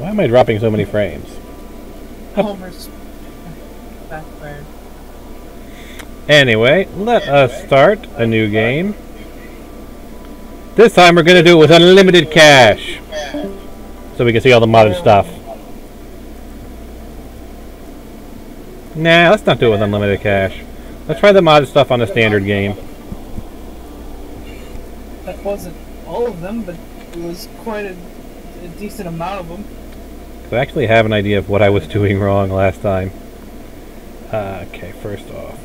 Why am I dropping so many frames? Homer's backfired. Anyway, let us start a new game. This time we're going to do it with unlimited cache. So we can see all the modded stuff. Nah, let's not do it with unlimited cache. Let's try the modded stuff on the standard game. That wasn't all of them, but it was quite a decent amount of them. I actually have an idea of what I was doing wrong last time. Okay, first off,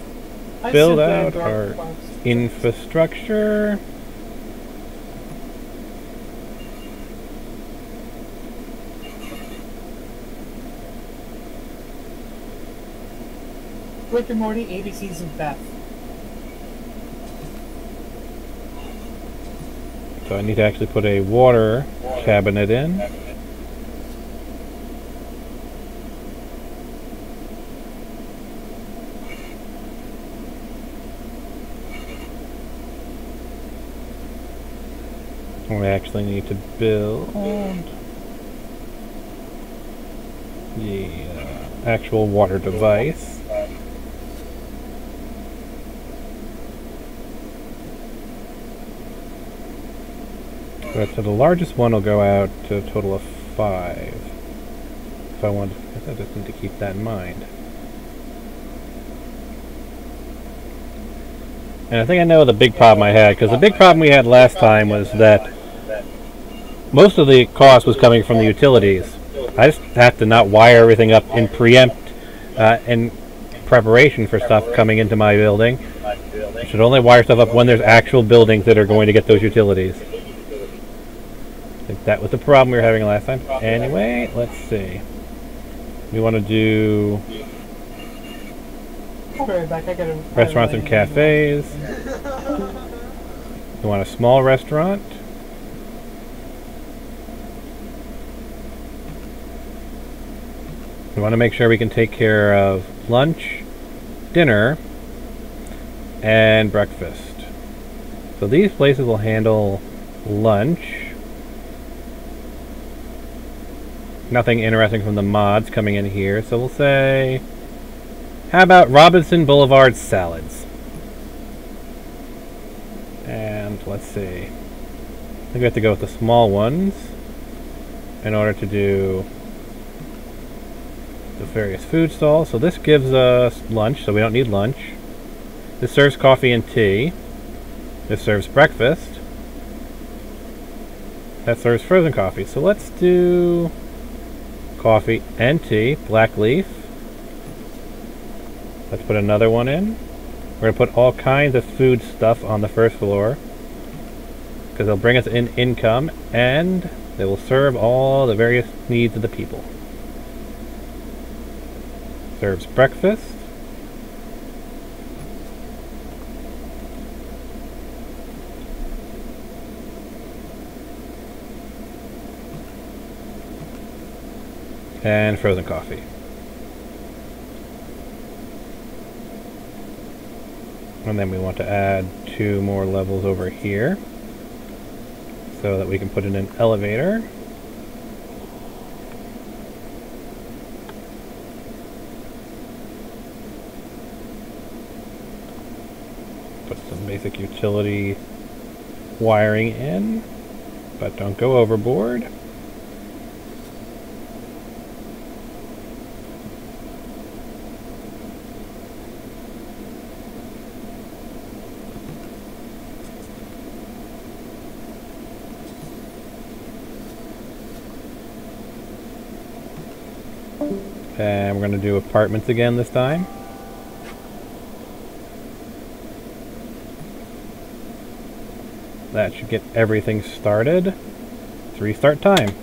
build out our infrastructure. Rick and Morty, ABCs of Beth. So I need to actually put a water cabinet in. We actually need to build the actual water device. So the largest one will go out to a total of 5. If I want, I just need to keep that in mind. And I think I know the big problem I had, because the big problem we had last time was that most of the cost was coming from the utilities. I just have to not wire everything up in in preparation for stuff coming into my building. I should only wire stuff up when there's actual buildings that are going to get those utilities. I think that was the problem we were having last time. Anyway, let's see. We want to do I'll be right back. restaurants and cafes. We want a small restaurant. We want to make sure we can take care of lunch, dinner, and breakfast. So these places will handle lunch. Nothing interesting from the mods coming in here, so we'll say, how about Robinson Boulevard salads? And let's see. I think we have to go with the small ones in order to do the various food stalls. So this gives us lunch, so we don't need lunch. This serves coffee and tea. This serves breakfast. That serves frozen coffee. So let's do coffee and tea, black leaf. Let's put another one in. We're going to put all kinds of food stuff on the first floor, because they'll bring us in income and they will serve all the various needs of the people. Serves breakfast. And frozen coffee. And then we want to add 2 more levels over here so that we can put in an elevator. Put some basic utility wiring in, but don't go overboard. And we're going to do apartments again this time. That should get everything started. It's restart time.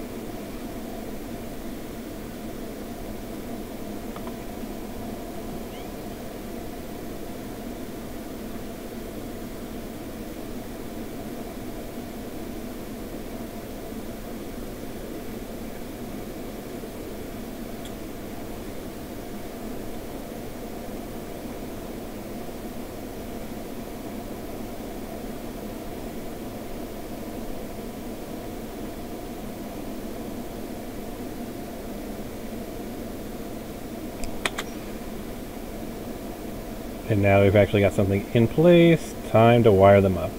And now we've actually got something in place. Time to wire them up.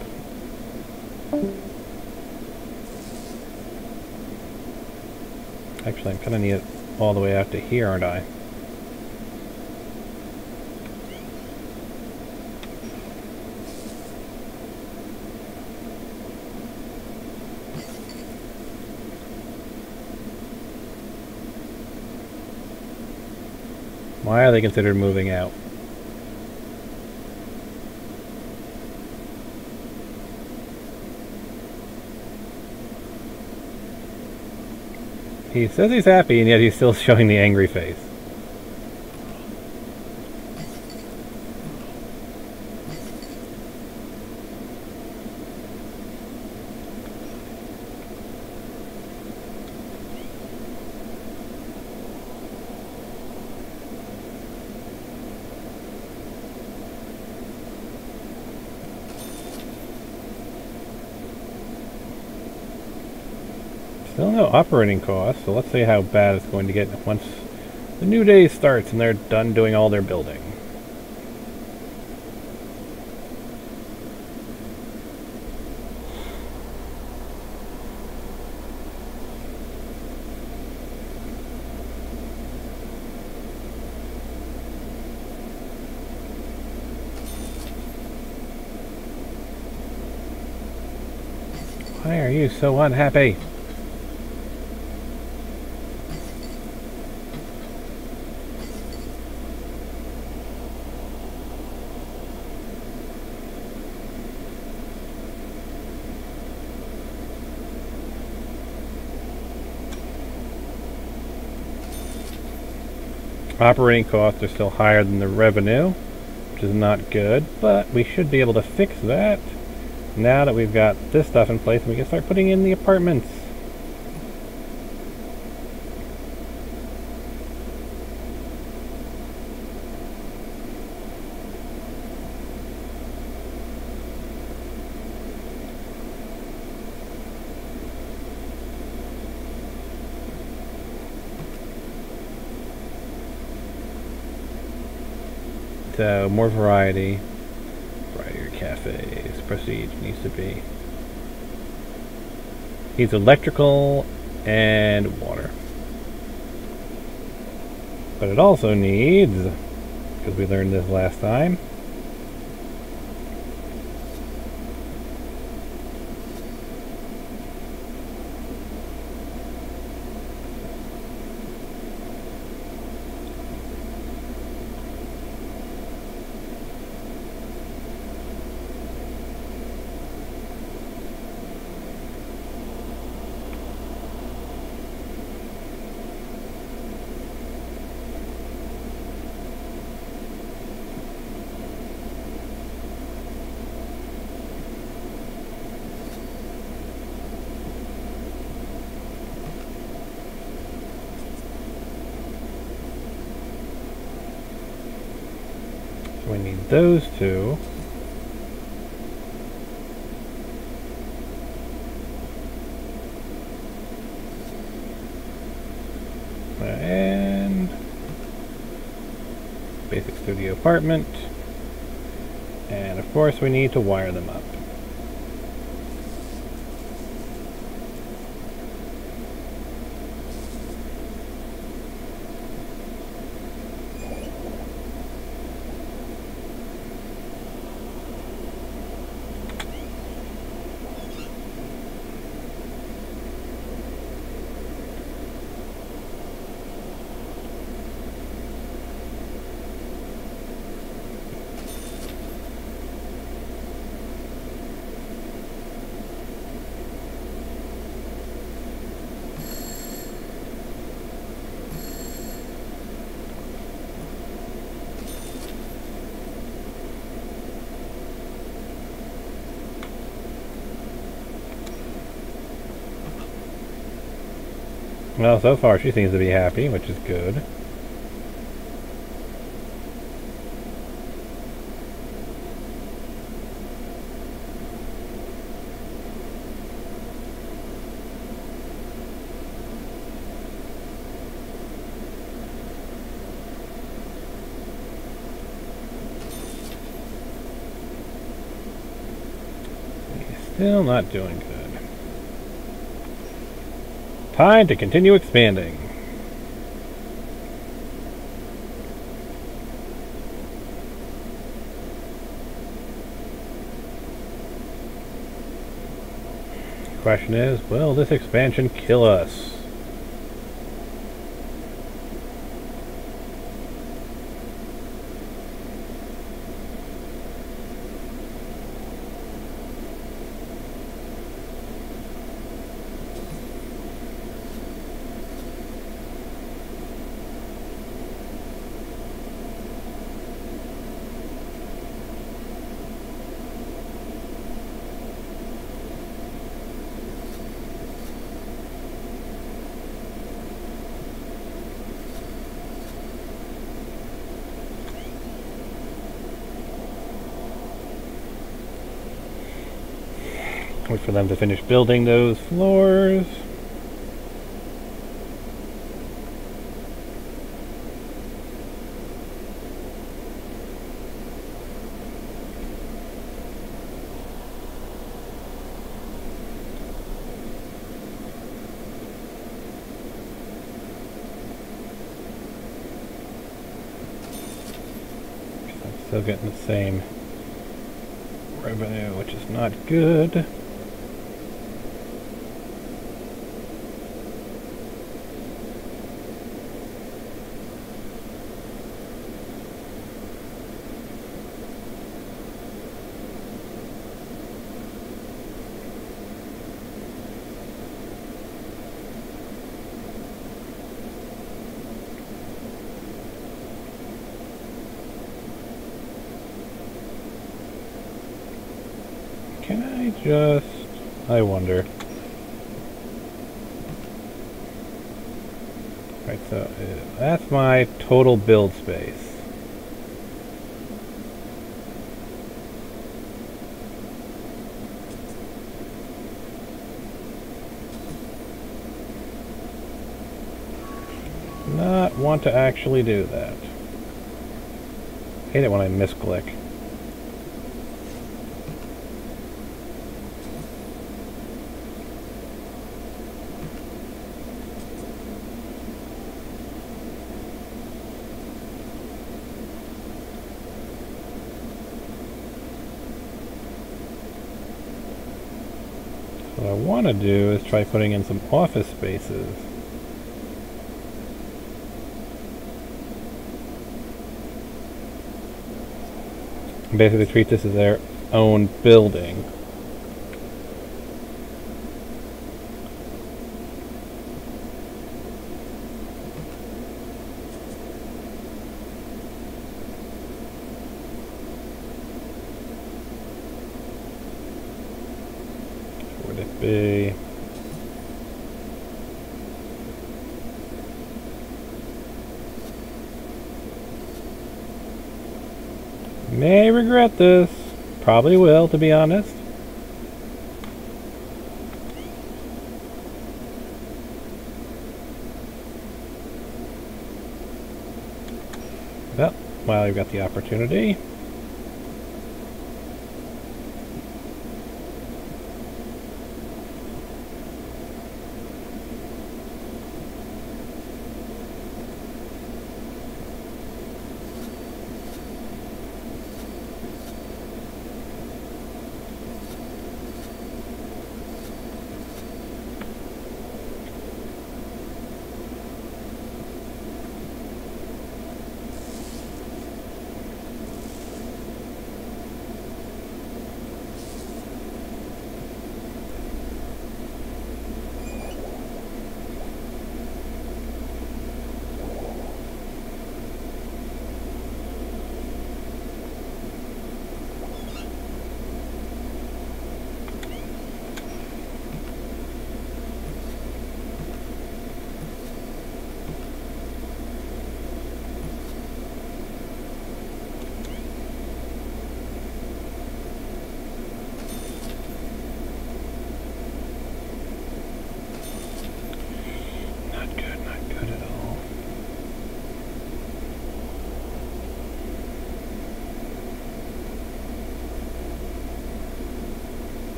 Actually, I'm kind of need it all the way out to here, aren't I? Why are they considered moving out? He says he's happy, and yet he's still showing the angry face. Still no operating costs, so let's see how bad it's going to get once the new day starts and they're done doing all their building. Why are you so unhappy? Operating costs are still higher than the revenue, which is not good, but we should be able to fix that now that we've got this stuff in place and we can start putting in the apartments. So, more variety. Brighter cafes. Prestige needs to be. Needs electrical and water. But it also needs, because we learned this last time, we need those two. And basic studio apartment. And of course we need to wire them up. Well, so far she seems to be happy, which is good. Still not doing good. Time to continue expanding. Question is, will this expansion kill us? Wait for them to finish building those floors. I'm still getting the same revenue, which is not good. Can I just... I wonder. Right, so that's my total build space. Not want to actually do that. Hate it when I misclick. What I want to do is try putting in some office spaces. Basically treat this as their own building. Would it be? May regret this. Probably will, to be honest. Well, while you've got the opportunity.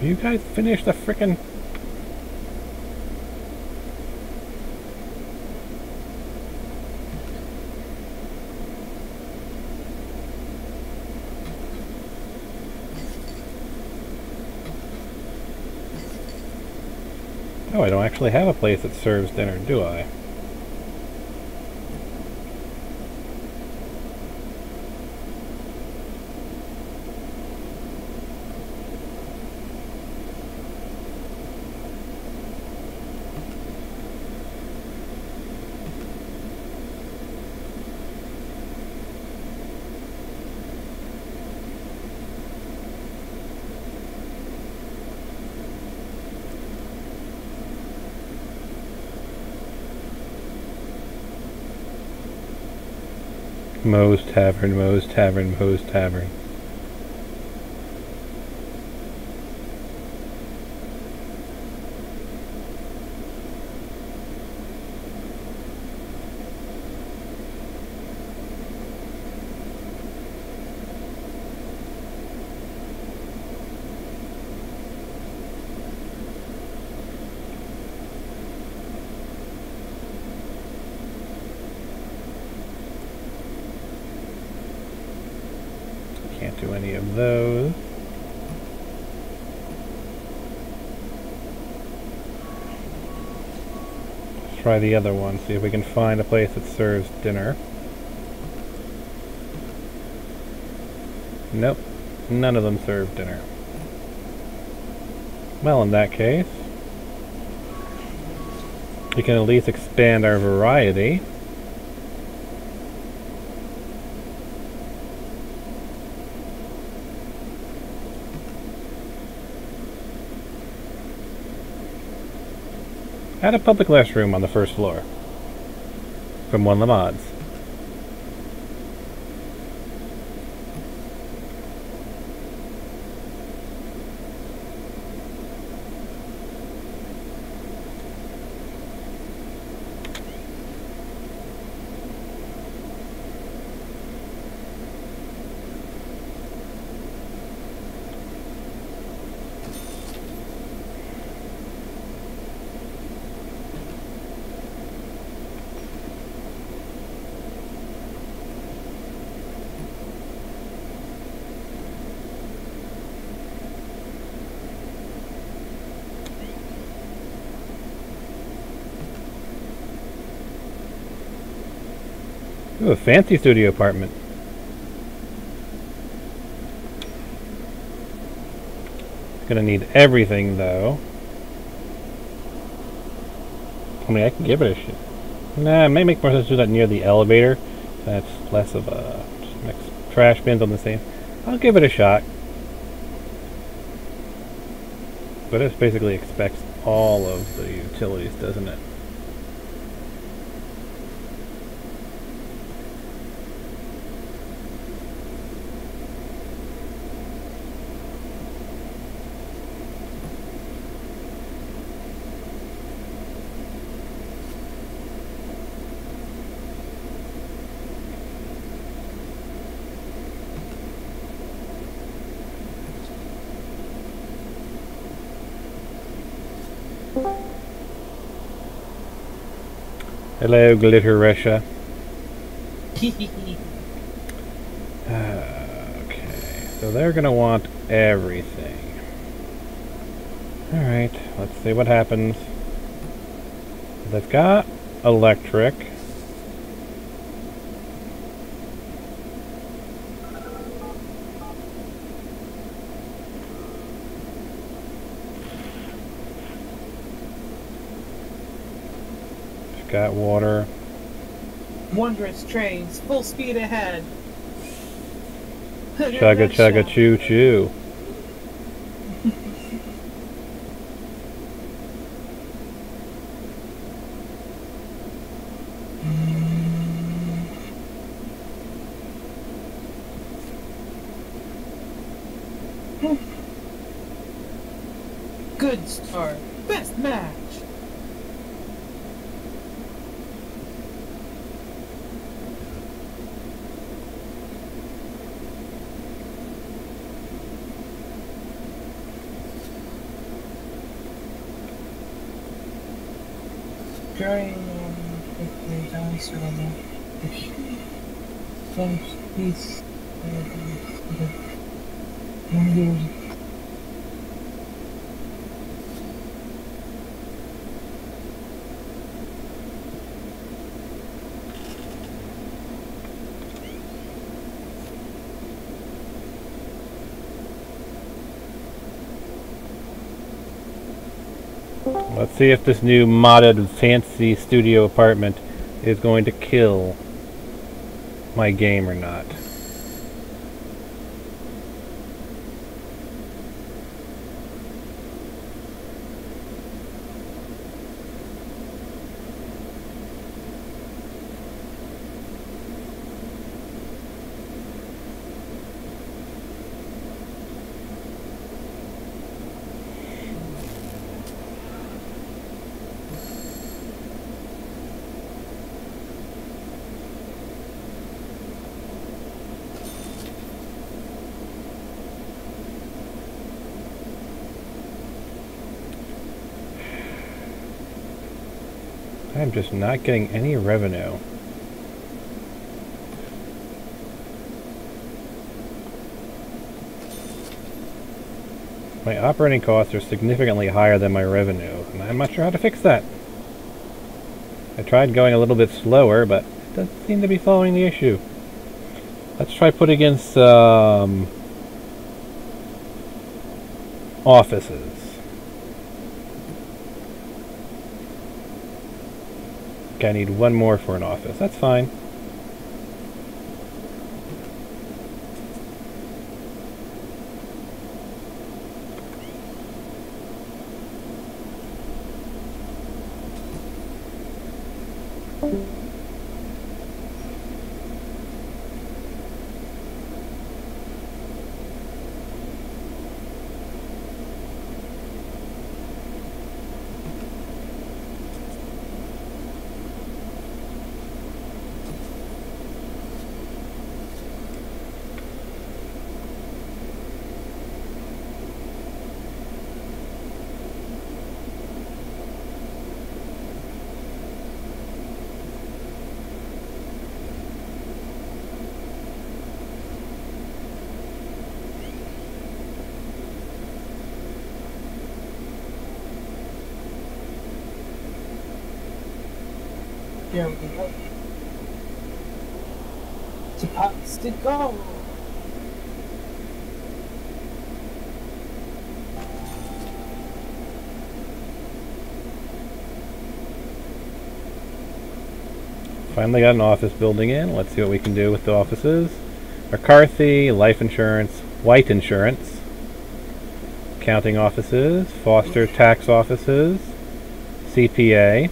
You guys finish the frickin'... Oh, I don't actually have a place that serves dinner, do I? Moe's Tavern, Moe's Tavern, Moe's Tavern. Can't do any of those. Let's try the other one, see if we can find a place that serves dinner. Nope, none of them serve dinner. Well, in that case, we can at least expand our variety. Add a public restroom on the first floor from one of the mods. Ooh, a fancy studio apartment. Gonna need everything though. I mean, I can give it a shit. Nah, it may make more sense to do that near the elevator. That's less of a just mix trash bins on the same. I'll give it a shot. But it basically expects all of the utilities, doesn't it? Hello, Glitter Russia. Okay, so they're gonna want everything. Alright, let's see what happens. They've got electric. Got water. Wondrous trains, full speed ahead. Chugga chugga choo choo. Good start. Best match. During quickly dice or some piece Let's see if this new modded fancy studio apartment is going to kill my game or not. I'm just not getting any revenue. My operating costs are significantly higher than my revenue, and I'm not sure how to fix that. I tried going a little bit slower, but it doesn't seem to be solving the issue. Let's try putting in some offices. Okay, I need one more for an office. That's fine. There we go. To pots to go. Finally got an office building in. Let's see what we can do with the offices. McCarthy, life insurance, white insurance, accounting offices, Foster tax offices, CPA.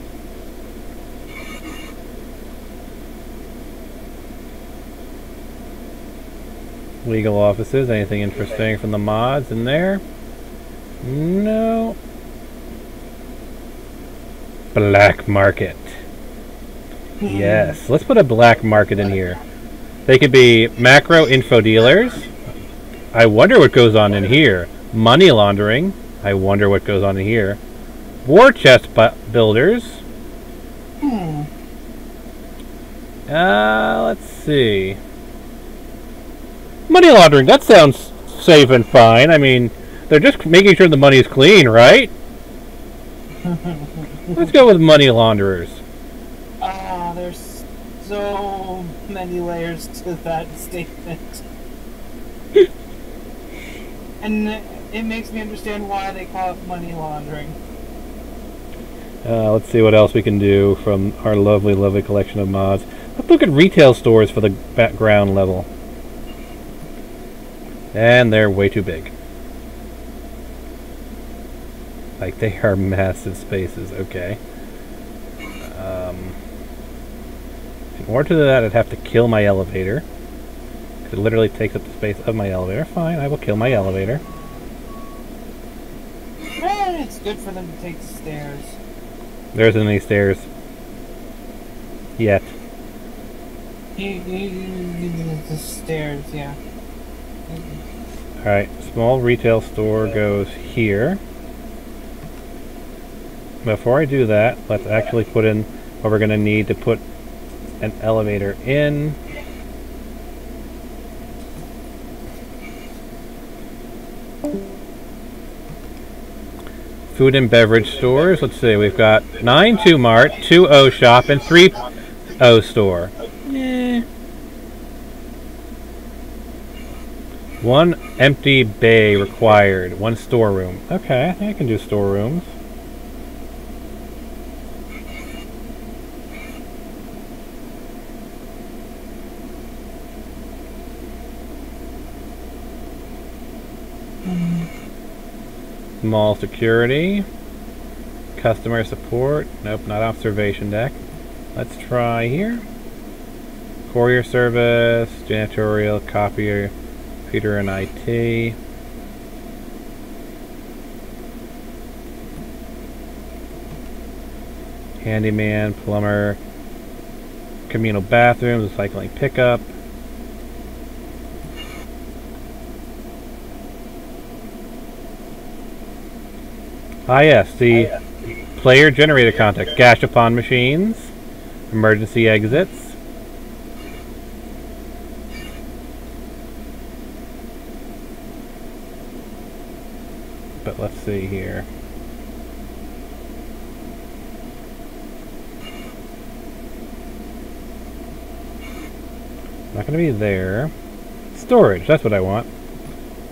Legal offices. Anything interesting from the mods in there? No. Black market. Yes, let's put a black market in here. They could be macro info dealers. I wonder what goes on in here. Money laundering. I wonder what goes on in here. War chest builders. Let's see. Money laundering, that sounds safe and fine. I mean, they're just making sure the money is clean, right? Let's go with money launderers. There's so many layers to that statement. And it makes me understand why they call it money laundering. Let's see what else we can do from our lovely, lovely collection of mods. Let's look at retail stores for the background level. And they're way too big. Like, they are massive spaces. Okay. In order to do that, I'd have to kill my elevator. It literally takes up the space of my elevator. Fine, I will kill my elevator. It's good for them to take the stairs. There isn't any stairs. Yet. The stairs, yeah. Alright, small retail store goes here. before I do that, let's actually put in what we're going to need to put an elevator in. Food and beverage stores. Let's see, we've got 9 2 Mart, 2 O Shop, and 3 O Store. Eh. 1 empty bay required. 1 storeroom. Okay, I think I can do storerooms. Mall security. Customer support. Nope, not observation deck. Let's try here. Courier service, janitorial, copier, computer and IT. Handyman, plumber, communal bathrooms, recycling pickup. Ah yes, the player generator contact. Gashapon machines. Emergency exits. But let's see here. Not going to be there. Storage, that's what I want.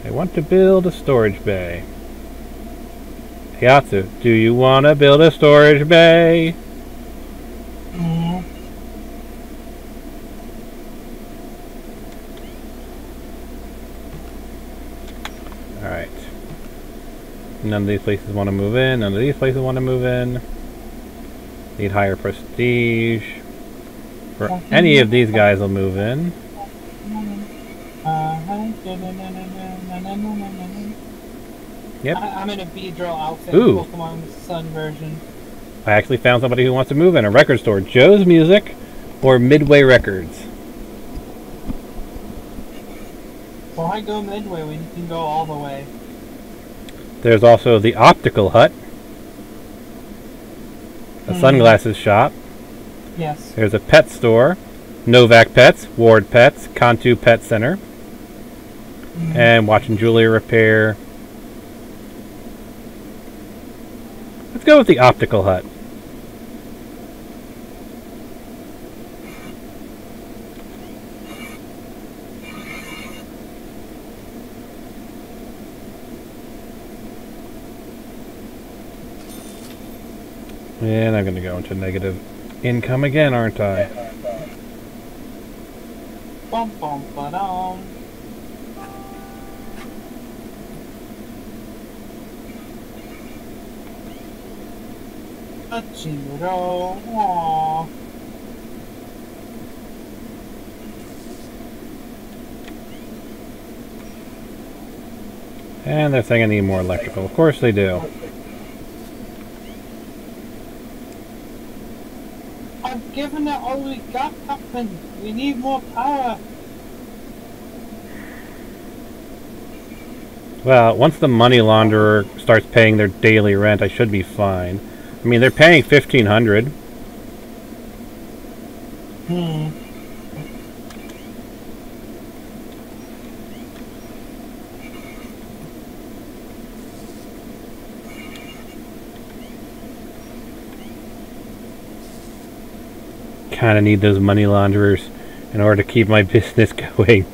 I want to build a storage bay. Yatsu, do you want to build a storage bay? Alright. None of these places want to move in. None of these places want to move in. Need higher prestige. For any of these guys will move in. Yep. I'm in a Beedrill outfit. Ooh. Pokemon Sun version. I actually found somebody who wants to move in. A record store. Joe's Music or Midway Records. Why go Midway when you can go all the way? There's also the Optical Hut. A sunglasses shop. Yes. There's a pet store. Novak Pets, Ward Pets, Kantu Pet Center. And Watch and Jewelry Repair. Let's go with the Optical Hut. And I'm going to go into negative income again, aren't I? Bum bum ba-dum. A Chiro. Aww. And they're saying I need more electrical. Of course they do. I've given it all we got, Captain. We need more power. Well, once the money launderer starts paying their daily rent, I should be fine. I mean, they're paying $1,500. Kind of need those money launderers in order to keep my business going.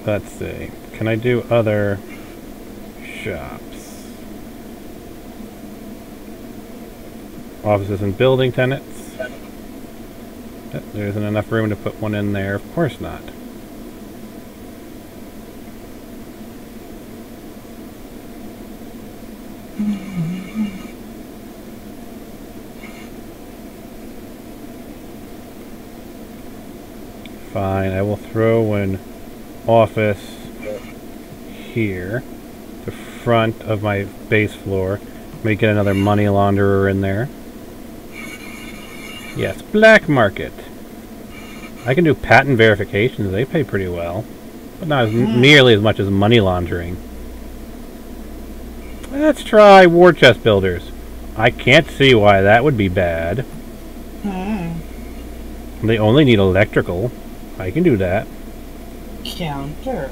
Let's see. Can I do other shops? Offices and building tenants. There isn't enough room to put one in there. Of course not. Fine, I will throw an office here, the front of my base floor. Maybe get another money launderer in there. Yes, black market. I can do patent verifications, they pay pretty well. but not nearly as much as money laundering. Let's try war chest builders. I can't see why that would be bad. They only need electrical. I can do that. Counter.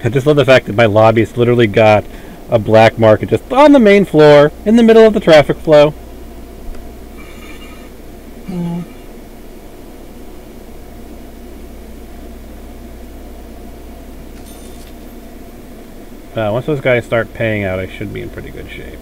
I just love the fact that my lobby's literally got a black market just on the main floor, in the middle of the traffic flow. Once those guys start paying out, I should be in pretty good shape.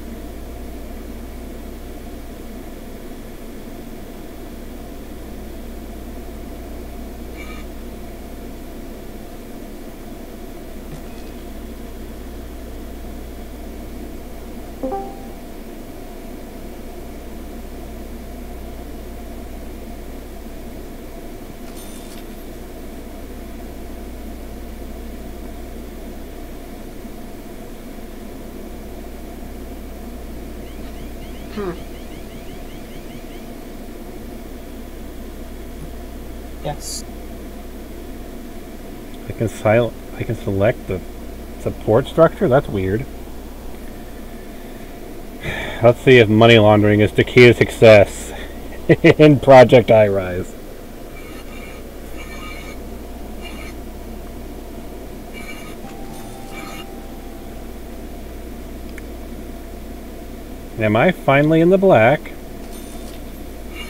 Yes. I can select the support structure? That's weird. Let's see if money laundering is the key to success in Project Hirise. Am I finally in the black?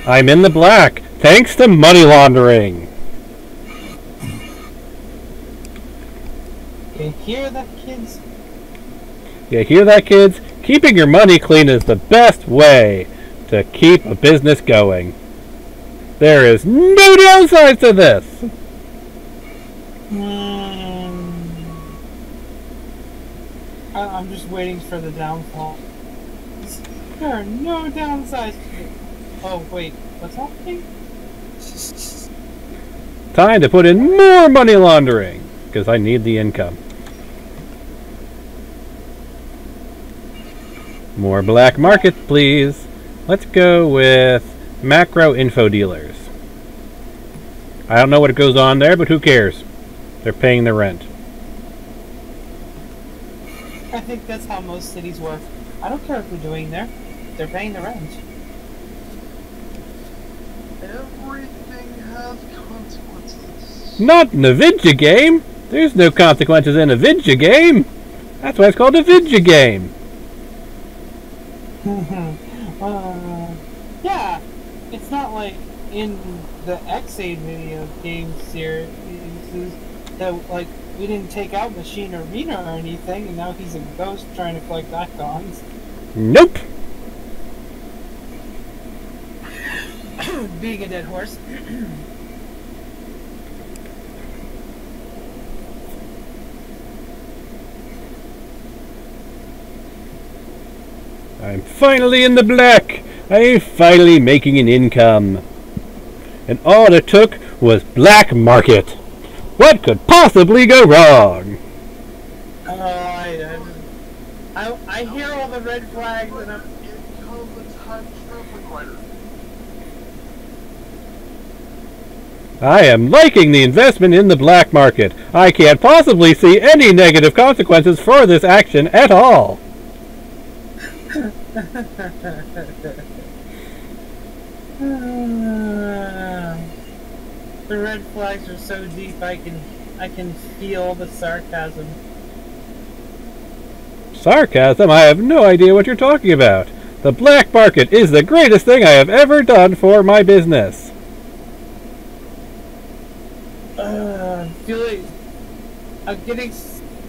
I'm in the black, thanks to money laundering! You hear that, kids? You hear that, kids? Keeping your money clean is the best way to keep a business going. There is no downside to this! I'm just waiting for the downfall. There are no downsides. Oh, wait. What's happening? Time to put in more money laundering, because I need the income. More black market, please. Let's go with macro info dealers. I don't know what goes on there, but who cares? They're paying their rent. I think that's how most cities work. I don't care what they're doing there. They're paying the rent. Everything has consequences. Not in a vidya game! There's no consequences in a vidya game! That's why it's called a vidya game! Yeah, it's not like in the X8 video game series that, like, we didn't take out Machine Arena or anything, and now he's a ghost trying to collect icons. Nope! Being a dead horse. I'm finally in the black! I'm finally making an income! And all it took was black market! What could possibly go wrong? I hear all the red flags and I'm... Income the time traveling writer. I am liking the investment in the black market. I can't possibly see any negative consequences for this action at all. The red flags are so deep I can feel the sarcasm. Sarcasm? I have no idea what you're talking about. The black market is the greatest thing I have ever done for my business. I feel like I'm getting,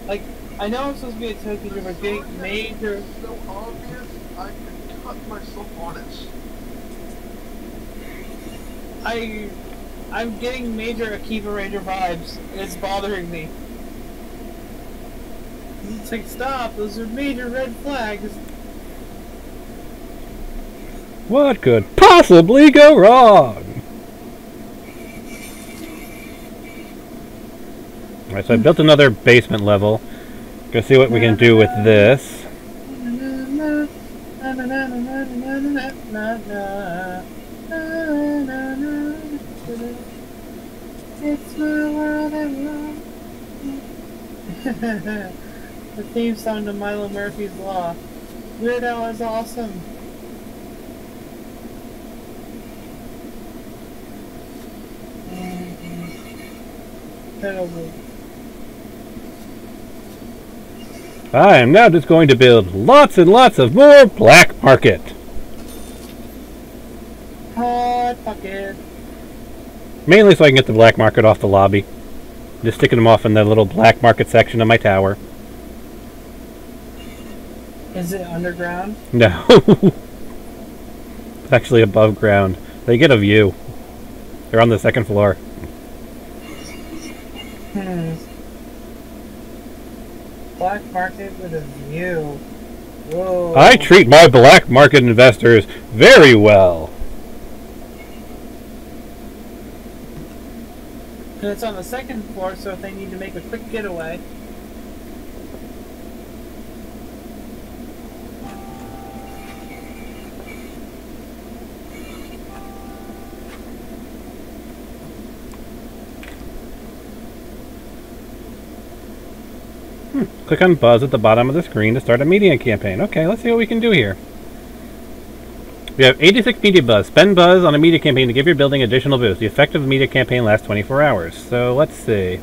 like, I know I'm supposed to be a token teacher, but getting major... It's so obvious, I can cut myself on it. I'm getting major Akiva Ranger vibes, and it's bothering me. It's like, stop, those are major red flags. What could possibly go wrong? Alright, so I built another basement level. Go see what we can do with this. It's my world and the theme song to Milo Murphy's Law. Weird Al is awesome. Terrible. I am now just going to build lots and lots of more black market. Hot pocket. Mainly so I can get the black market off the lobby. Just sticking them off in the little black market section of my tower. Is it underground? No. It's actually above ground. They get a view. They're on the second floor. Black market with a view. Whoa. I treat my black market investors very well. And it's on the second floor, so if they need to make a quick getaway. Click on Buzz at the bottom of the screen to start a media campaign. Okay, let's see what we can do here. We have 86 media buzz. Spend buzz on a media campaign to give your building additional boost. The effect of the media campaign lasts 24 hours. So let's see.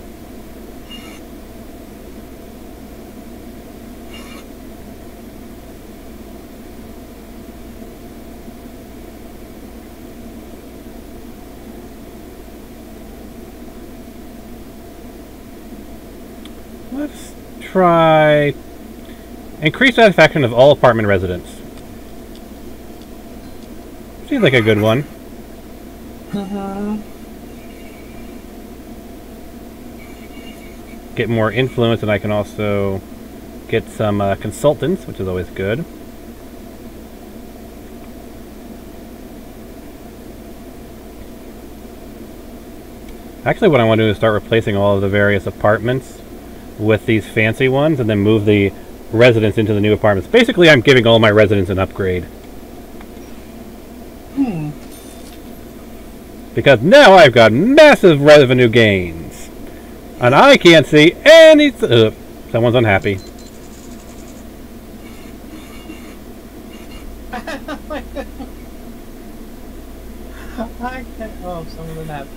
Let's try increase satisfaction of all apartment residents. Seems like a good one. Get more influence, and I can also get some consultants, which is always good. Actually, what I want to do is start replacing all of the various apartments with these fancy ones, and then move the residents into the new apartments. Basically, I'm giving all my residents an upgrade. Because now I've got massive revenue gains. And I can't see any... someone's unhappy. I can't... Oh, someone's unhappy.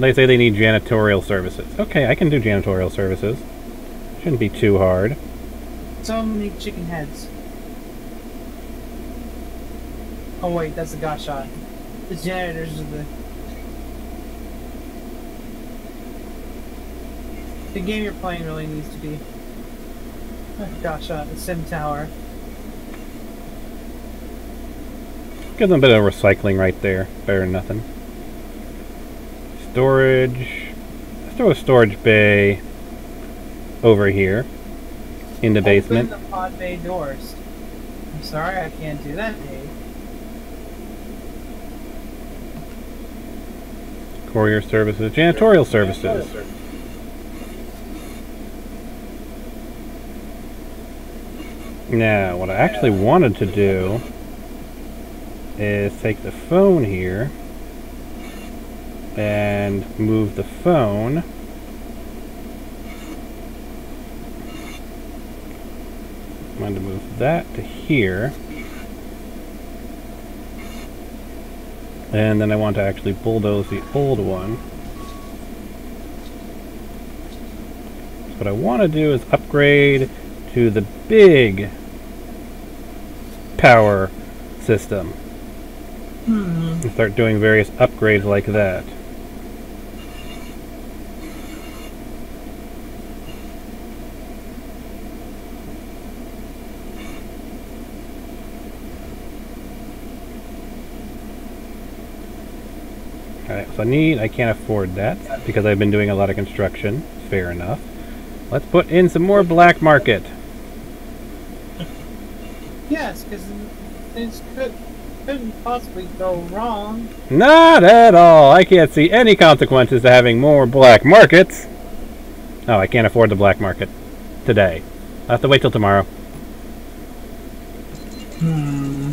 They say they need janitorial services. Okay, I can do janitorial services. Shouldn't be too hard. Some need chicken heads. Oh wait, that's a got shot. The janitors are the game you're playing really needs to be got shot, the sim tower. Give them a bit of recycling right there. Better than nothing. Storage. Let's throw a storage bay over here in the basement. Open the pod bay doors. I'm sorry, I can't do that, Dave. Courier services, janitorial services. Now, what I actually wanted to do is take the phone here and move the phone I'm going to move that to here, and then I want to actually bulldoze the old one. So what I want to do is upgrade to the big power system and start doing various upgrades like that. Alright, so I can't afford that because I've been doing a lot of construction. Fair enough. Let's put in some more black market. Yes, because things couldn't possibly go wrong. Not at all. I can't see any consequences to having more black markets. Oh, I can't afford the black market today. I'll have to wait till tomorrow. Hmm.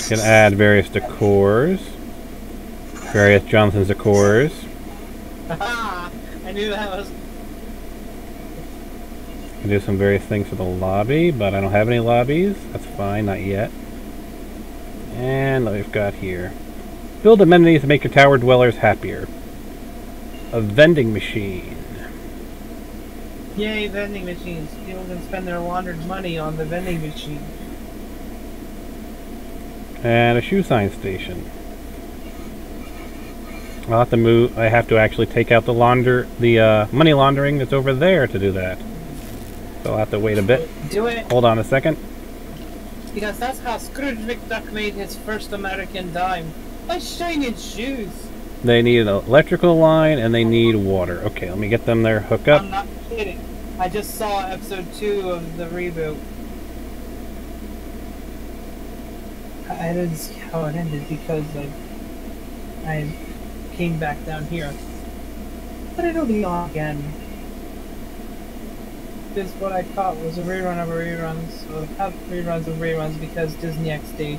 Can add various decors. Various Johnson's decors. Haha! I knew that was. Can do some various things for the lobby, but I don't have any lobbies. That's fine, not yet. And what we've got here. Build amenities to make your tower dwellers happier. A vending machine. Yay, vending machines. People can spend their laundered money on the vending machine. And a shoe sign station. I'll have to move. I have to actually take out the money laundering that's over there to do that. So I'll have to wait a bit. Do it. Hold on a second. Because that's how Scrooge McDuck made his first American dime. By shining shoes. They need an electrical line and they need water. Okay, let me get them there. Hook up. I'm not kidding. I just saw episode 2 of the reboot. I didn't see how it ended because I came back down here. But it'll be on again. This what I caught was a rerun of reruns, so I have reruns of reruns because Disney XD.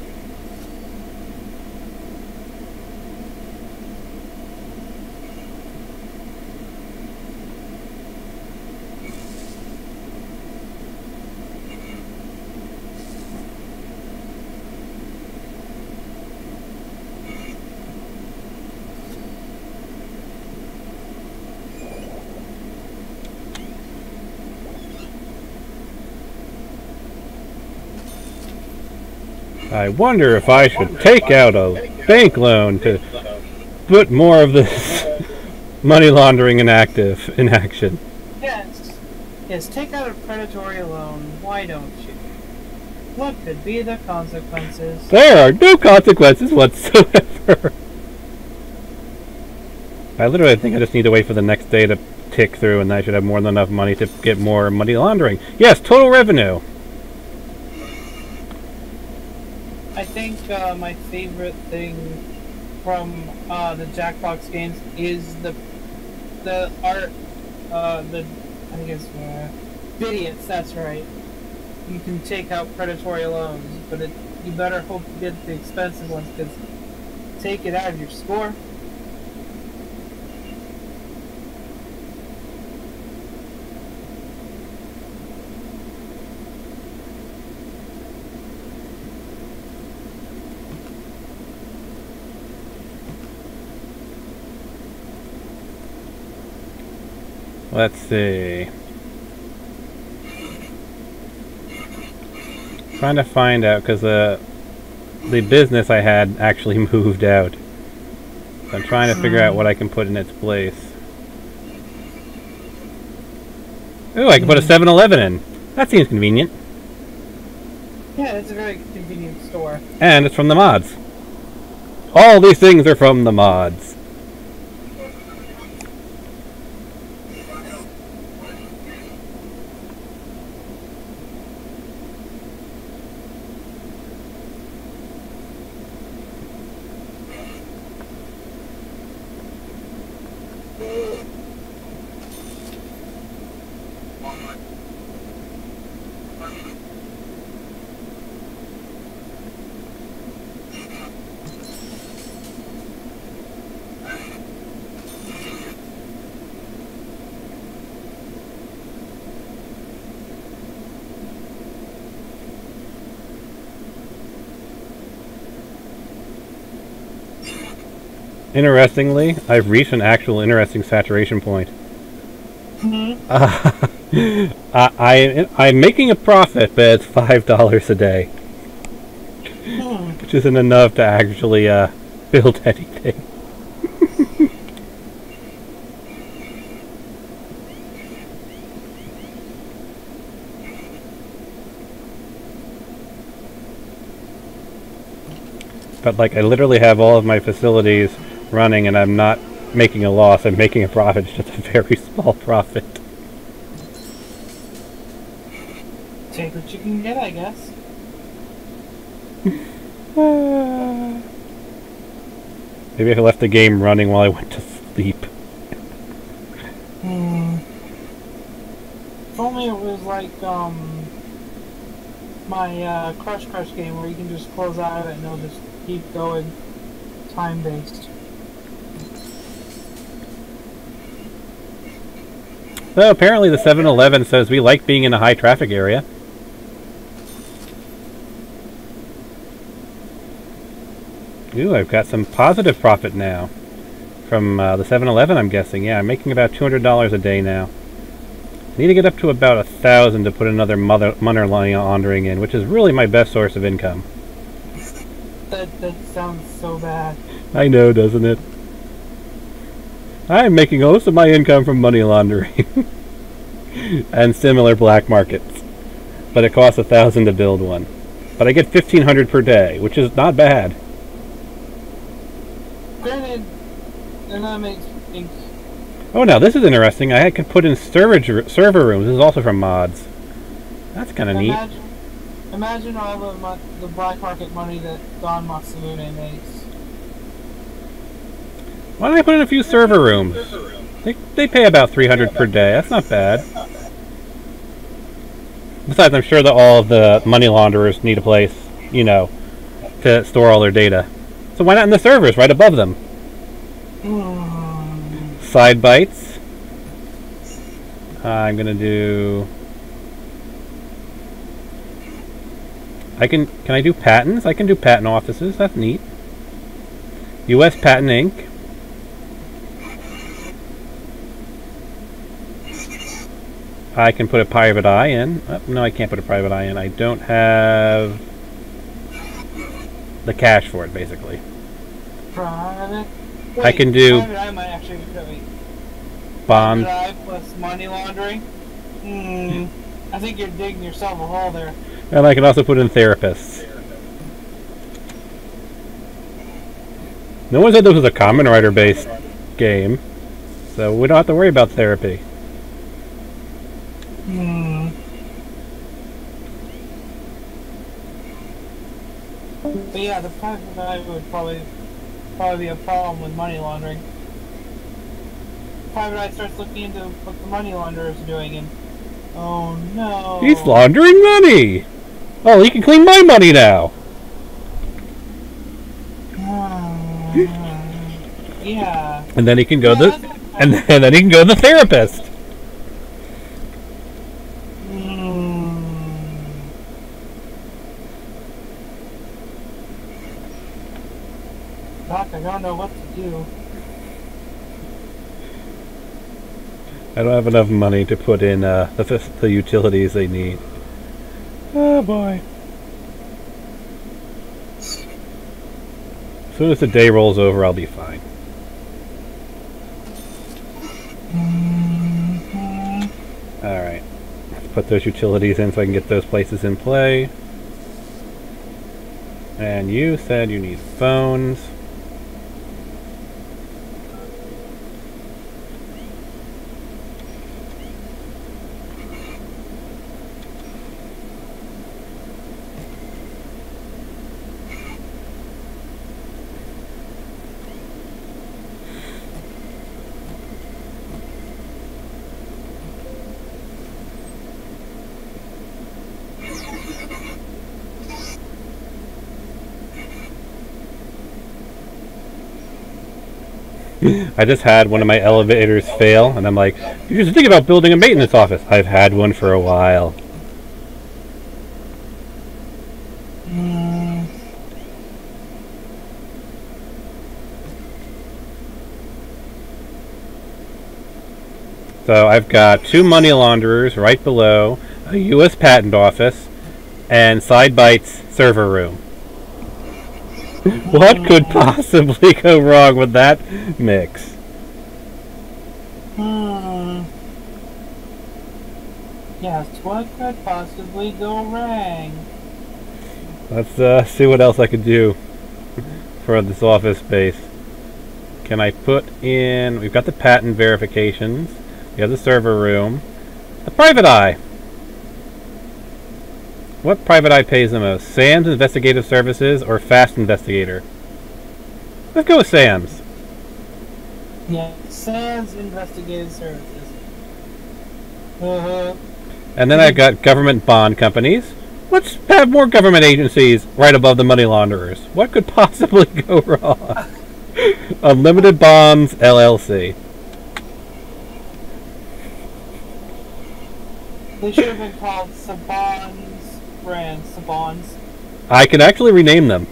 I wonder if I should take out a bank loan to put more of this money laundering in action. Yes. Yes, take out a predatory loan. Why don't you? What could be the consequences? There are no consequences whatsoever. I literally think I just need to wait for the next day to tick through and I should have more than enough money to get more money laundering. Yes, total revenue. I think my favorite thing from the Jackbox games is the art, I think it's Bidiots, that's right. You can take out predatory loans, but you better hope to get the expensive ones, because take it out of your score. Let's see. Trying to find out because the business I had actually moved out. So I'm trying to figure out what I can put in its place. Ooh, I can put a 7-Eleven in. That seems convenient. Yeah, it's a very convenient store. And it's from the mods. All these things are from the mods. Interestingly, I've reached an actual interesting saturation point. I'm making a profit, but it's $5 a day. which isn't enough to actually build anything. But like, I literally have all of my facilities running, and I'm not making a loss. I'm making a profit. It's just a very small profit. Take what you can get, I guess. Maybe if I left the game running while I went to sleep. If only it was like my Crush game where you can just close out of it and it'll just keep going time-based. So apparently the 7-Eleven says we like being in a high traffic area. Ooh, I've got some positive profit now from the 7-Eleven, I'm guessing. Yeah, I'm making about $200 a day now. I need to get up to about 1,000 to put another money laundering in, which is really my best source of income. That sounds so bad. I know, doesn't it? I'm making most of my income from money laundering and similar black markets, but it costs 1,000 to build one. But I get 1,500 per day, which is not bad. Granted, they're not making. Oh, now this is interesting. I could put in server rooms. This is also from mods. That's kind of neat. Imagine all the black market money that Don Matsumune makes. Why don't I put in a few server rooms? They pay about 300 per day. That's not bad. Besides, I'm sure that all of the money launderers need a place, you know, to store all their data. So why not in the servers right above them? Side bites. I'm gonna do. Can I do patents? I can do patent offices. That's neat. U.S. Patent Inc. I can put a private eye in. Oh, no, I can't put a private eye in. I don't have the cash for it, basically. Private? Wait, I can do private eye might actually be bond. Private eye plus money laundering? I think you're digging yourself a hole there. And I can also put in therapists. No one said this was a Common Writer based game, so we don't have to worry about therapy. But yeah, the private eye would probably be a problem with money laundering. Private eye starts looking into what the money launderer is doing, and oh no, He's laundering money. Oh, he can clean my money now. Yeah. And then he can go and then he can go to the therapist. Doc, I don't know what to do. I don't have enough money to put in the utilities they need. Oh boy. As soon as the day rolls over, I'll be fine. Alright. Let's put those utilities in so I can get those places in play. And you said you need phones. I just had one of my elevators fail, and I'm like, you should think about building a maintenance office. I've had one for a while. So I've got 2 money launderers right below, a U.S. patent office, and Side Bytes server room. What could possibly go wrong with that mix? Yes, what could possibly go wrong? Let's see what else I could do for this office space. Can I put in... We've got the patent verifications. We have the server room. The private eye. What private eye pays the most? Sam's Investigative Services or Fast Investigator? Let's go with Sam's. Yeah, Sam's Investigative Services. And then I've got government bond companies. Let's have more government agencies right above the money launderers. What could possibly go wrong? Unlimited Bonds, LLC. They should have been called Saban's brand. Saban's. I can actually rename them.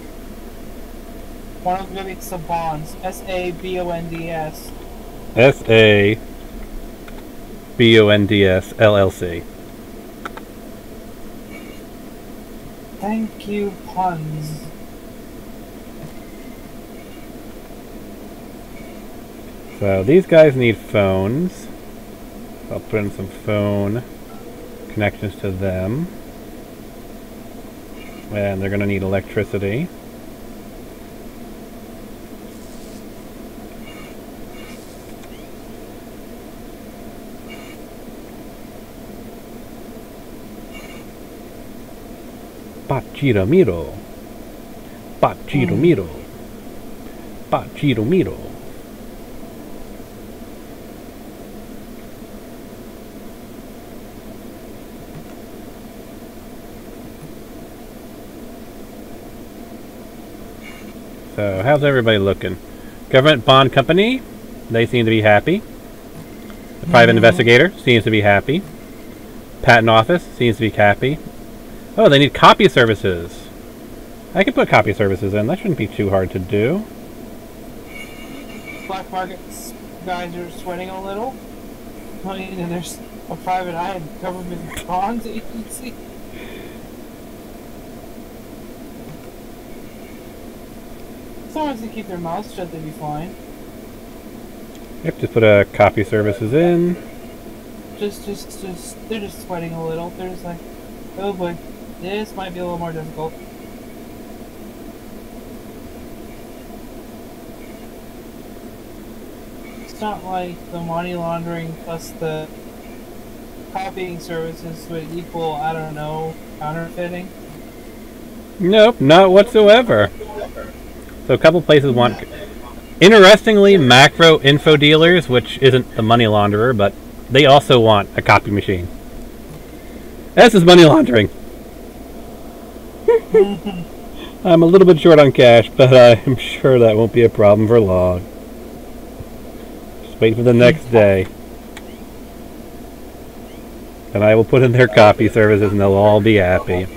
One of them going to be Saban's. S-A-B-O-N-D-S. S-A-B-O-N-D-S, LLC. Thank you, puns. So these guys need phones. I'll put in some phone connections to them. And they're going to need electricity. Pachiro miro. Pachiro miro. Pachiro miro. So, how's everybody looking? Government bond company, they seem to be happy. The private investigator seems to be happy. Patent office seems to be happy. Oh, they need copy services. I can put copy services in. That shouldn't be too hard to do. Black market guys are sweating a little. I mean, and there's a private eye and government bonds agency. As long as they keep their mouths shut, they'll be fine. Yep, just put copy services in. Just, they're just sweating a little. They're just like, oh boy, this might be a little more difficult. It's not like the money laundering plus the copying services would equal, I don't know, counterfeiting. Nope, not whatsoever. So a couple places want... Interestingly, macro info dealers, which isn't the money launderer, but they also want a copy machine. This is money laundering. I'm a little bit short on cash, but I'm sure that won't be a problem for long. Just wait for the next day. And I will put in their copy services and they'll all be happy.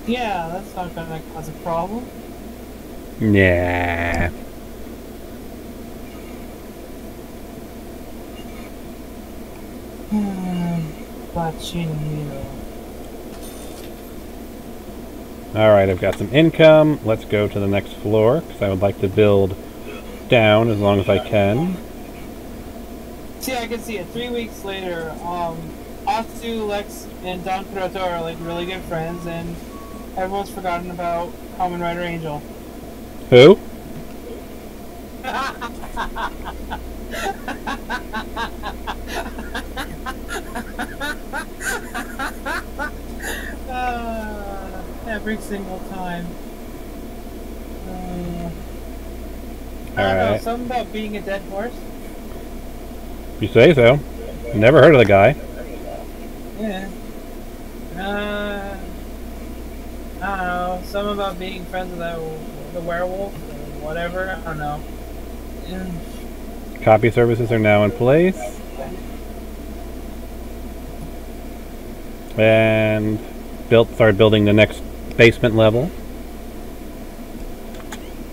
Yeah, that's not gonna cause a problem. Nah. Alright, I've got some income. Let's go to the next floor, because I would like to build down as long as I can. See, I can see it. 3 weeks later, Atsu, Lex, and Don Kuroto are like really good friends, and everyone's forgotten about Kamen Rider Angel. Who? Every single time. I don't know, something about being a dead horse. You say so. Never heard of the guy. Yeah. I don't know, something about being friends with the werewolf or whatever, I don't know. Copy services are now in place. And start building the next basement level.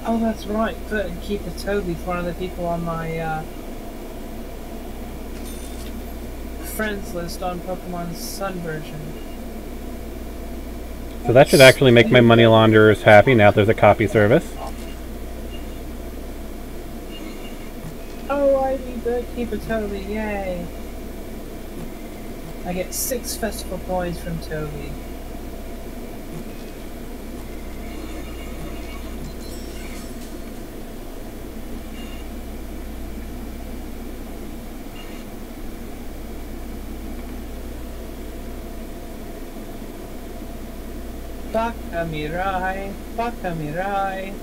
Oh, that's right. Good. And keep the Toby's one of the people on my friends list on Pokemon Sun version. So that should actually make my money launderers happy now there's a copy service. Oh, I need to keep a Toby, yay! I get 6 festival points from Toby. Bakamirai, Bakamirai.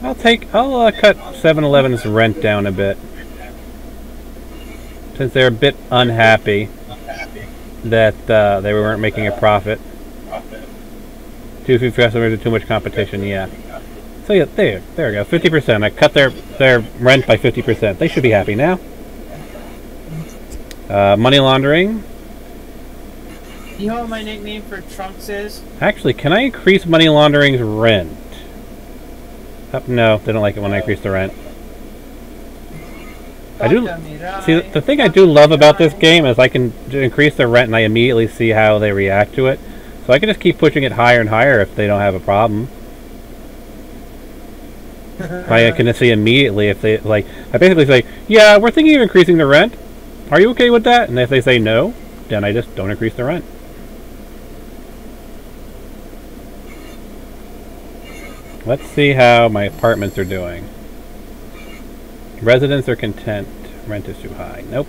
I'll cut 7-Eleven's rent down a bit. Since they're a bit unhappy that they weren't making a profit. Too few customers and too much competition, yeah. So yeah, there we go, 50%. I cut their rent by 50%. They should be happy now. Money laundering. You know what my nickname for Trunks is? Actually, can I increase money laundering's rent? No, they don't like it when I increase the rent. I do see the thing I do love about this game is I can increase their rent and I immediately see how they react to it. So I can just keep pushing it higher and higher if they don't have a problem. I can see immediately if they like. I basically say, "Yeah, we're thinking of increasing the rent. Are you okay with that?" And if they say no, then I just don't increase the rent. Let's see how my apartments are doing. Residents are content. Rent is too high. Nope.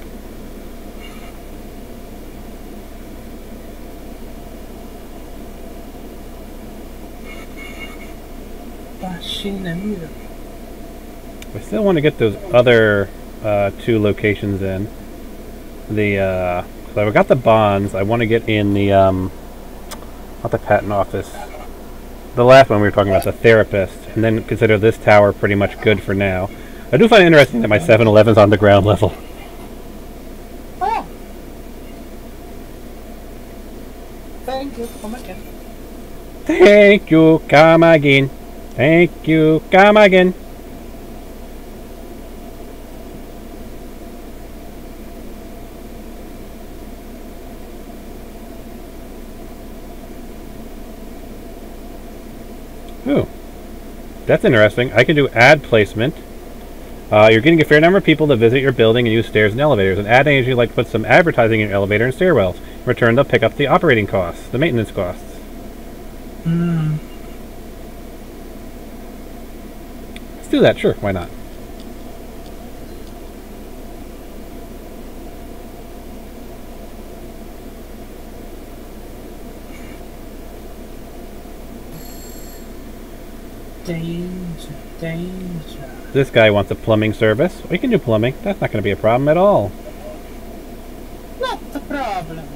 I still want to get those other 2 locations in. So I've got the bonds. I want to get in the not the patent office. The last one we were talking about, the therapist, and then consider this tower pretty much good for now. I do find it interesting that my 7-Eleven's on the ground level. Oh! Thank you, come again. Thank you, come again. Thank you, come again. Ooh, that's interesting. I can do ad placement. You're getting a fair number of people to visit your building and use stairs and elevators. An ad agency would like to put some advertising in your elevator and stairwells. In return, they'll pick up the operating costs, the maintenance costs. Let's do that, sure, why not? Danger, danger. This guy wants a plumbing service. We can do plumbing. That's not going to be a problem at all. Not the problem.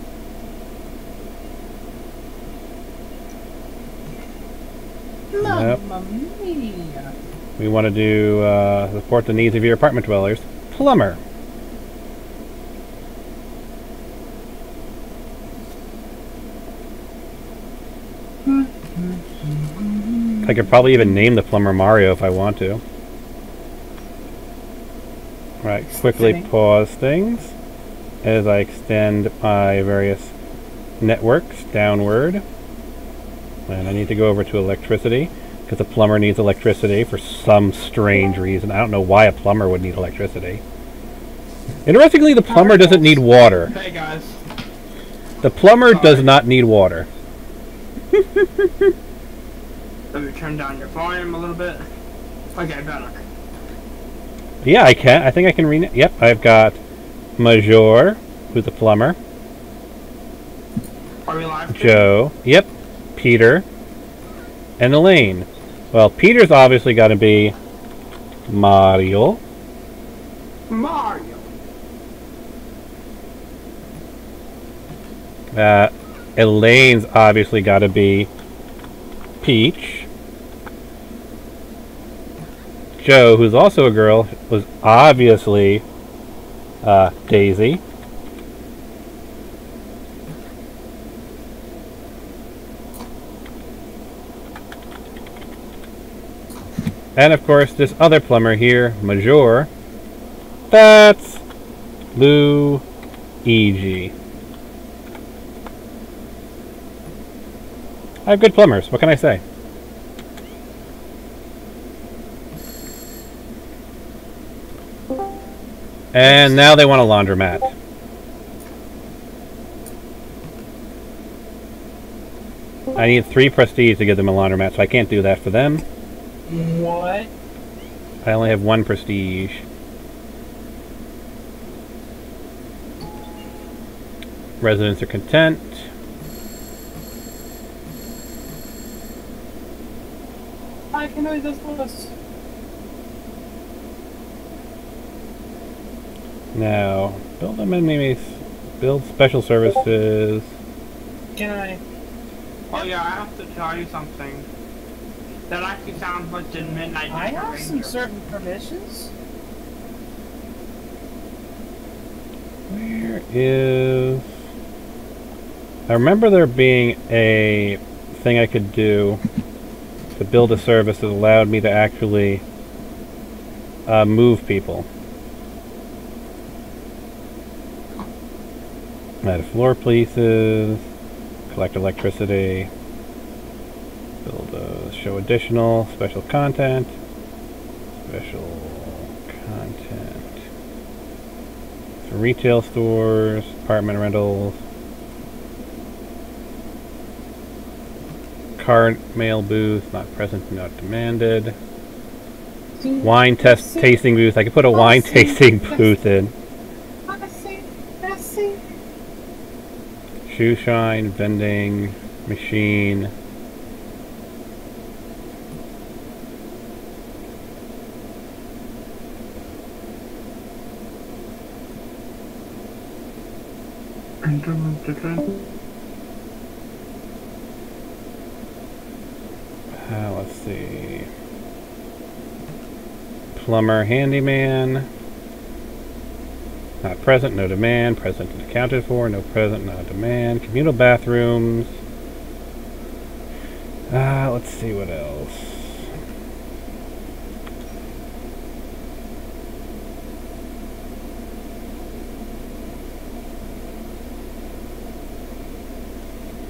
Mamma mia. We want to do support the needs of your apartment dwellers. Plumber. I could probably even name the plumber Mario if I want to. Right, quickly pause things as I extend my various networks downward. And I need to go over to electricity because the plumber needs electricity for some strange reason. I don't know why a plumber would need electricity. Interestingly, the plumber doesn't need water. Hey guys. The plumber does not need water. Let me turn down your volume a little bit. Okay, better. Yeah, I can. I think I can rename. Yep, I've got Major, who's the plumber. Are we live? Joe. Yep. Peter. And Elaine. Well, Peter's obviously got to be Mario. Mario. Elaine's obviously got to be Peach. Joe, who's also a girl, was obviously Daisy. And of course, this other plumber here, Major, that's Luigi. I have good plumbers. What can I say? And now they want a laundromat. I need 3 prestige to give them a laundromat, so I can't do that for them. What? I only have 1 prestige. Residents are content. I can do this was. Now, build them in maybe build special services. Can I? Oh yeah, I have to tell you something. That actually sounds like the Midnight I have Ranger. some certain permissions. Where is... I remember there being a thing I could do to build a service that allowed me to actually move people. Add floor pieces, collect electricity, build a show additional, special content, so retail stores, apartment rentals, car mail booth, not present, not demanded, wine tasting booth. I could put a wine tasting booth in. Shoe shine, vending, machine. Let's see. Plumber, handyman. Not present, no demand. Present and accounted for, no present, no demand. Communal bathrooms. Let's see what else.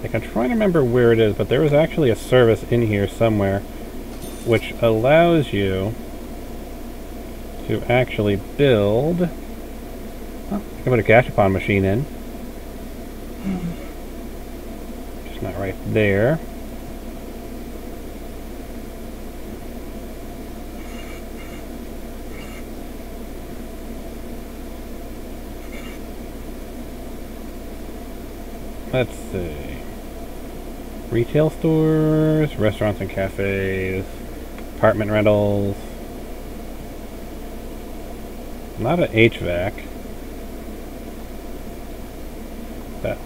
Like, I'm trying to remember where it is, but there was actually a service in here somewhere which allows you to actually build... Oh, I can put a gashapon machine in. Just not right there. Let's see. Retail stores, restaurants and cafes, apartment rentals. Not an HVAC. But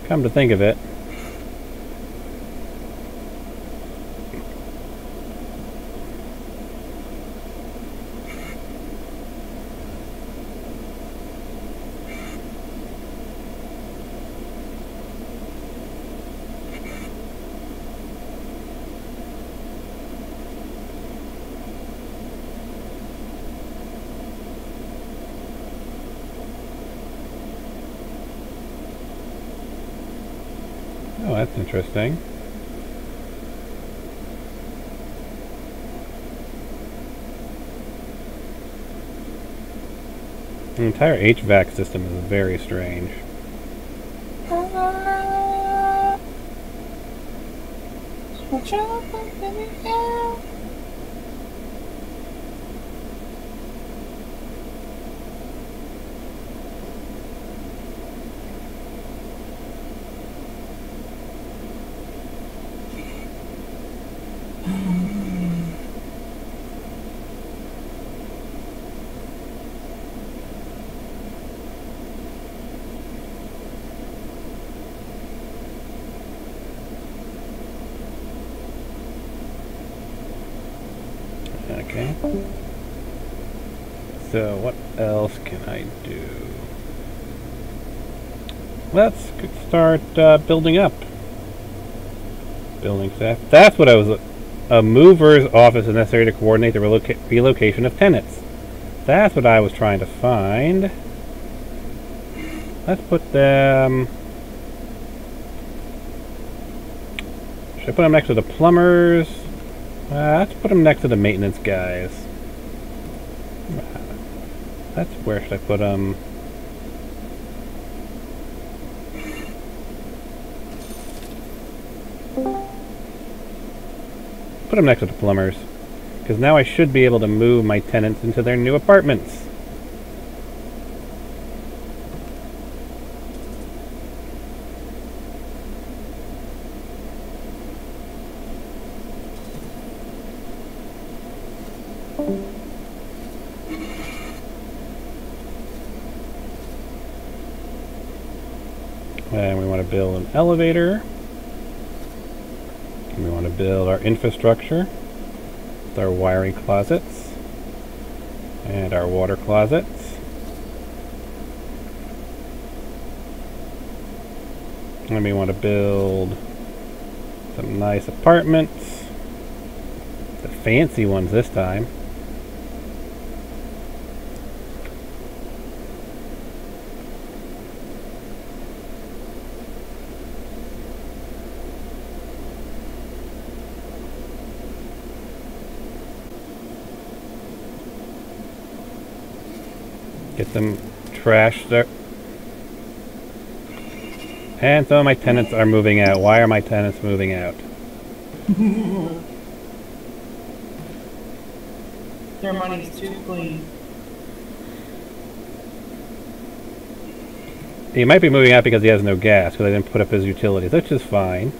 come to think of it, oh, that's interesting. The entire HVAC system is very strange. Okay. So what else can I do? Let's start building up. Building staff. That's what I was... A mover's office is necessary to coordinate the relocation of tenants. That's what I was trying to find. Let's put them... Should I put them next to the plumbers? Let's put them next to the maintenance guys. That's where should I put them? Put them next to the plumbers. Because now I should be able to move my tenants into their new apartments. And we want to build an elevator. And we want to build our infrastructure. With our wiring closets. And our water closets. And we want to build some nice apartments. The fancy ones this time. Get them trashed there. And some of my tenants are moving out. Why are my tenants moving out? Their money's too clean. He might be moving out because he has no gas, because I didn't put up his utilities, which is fine.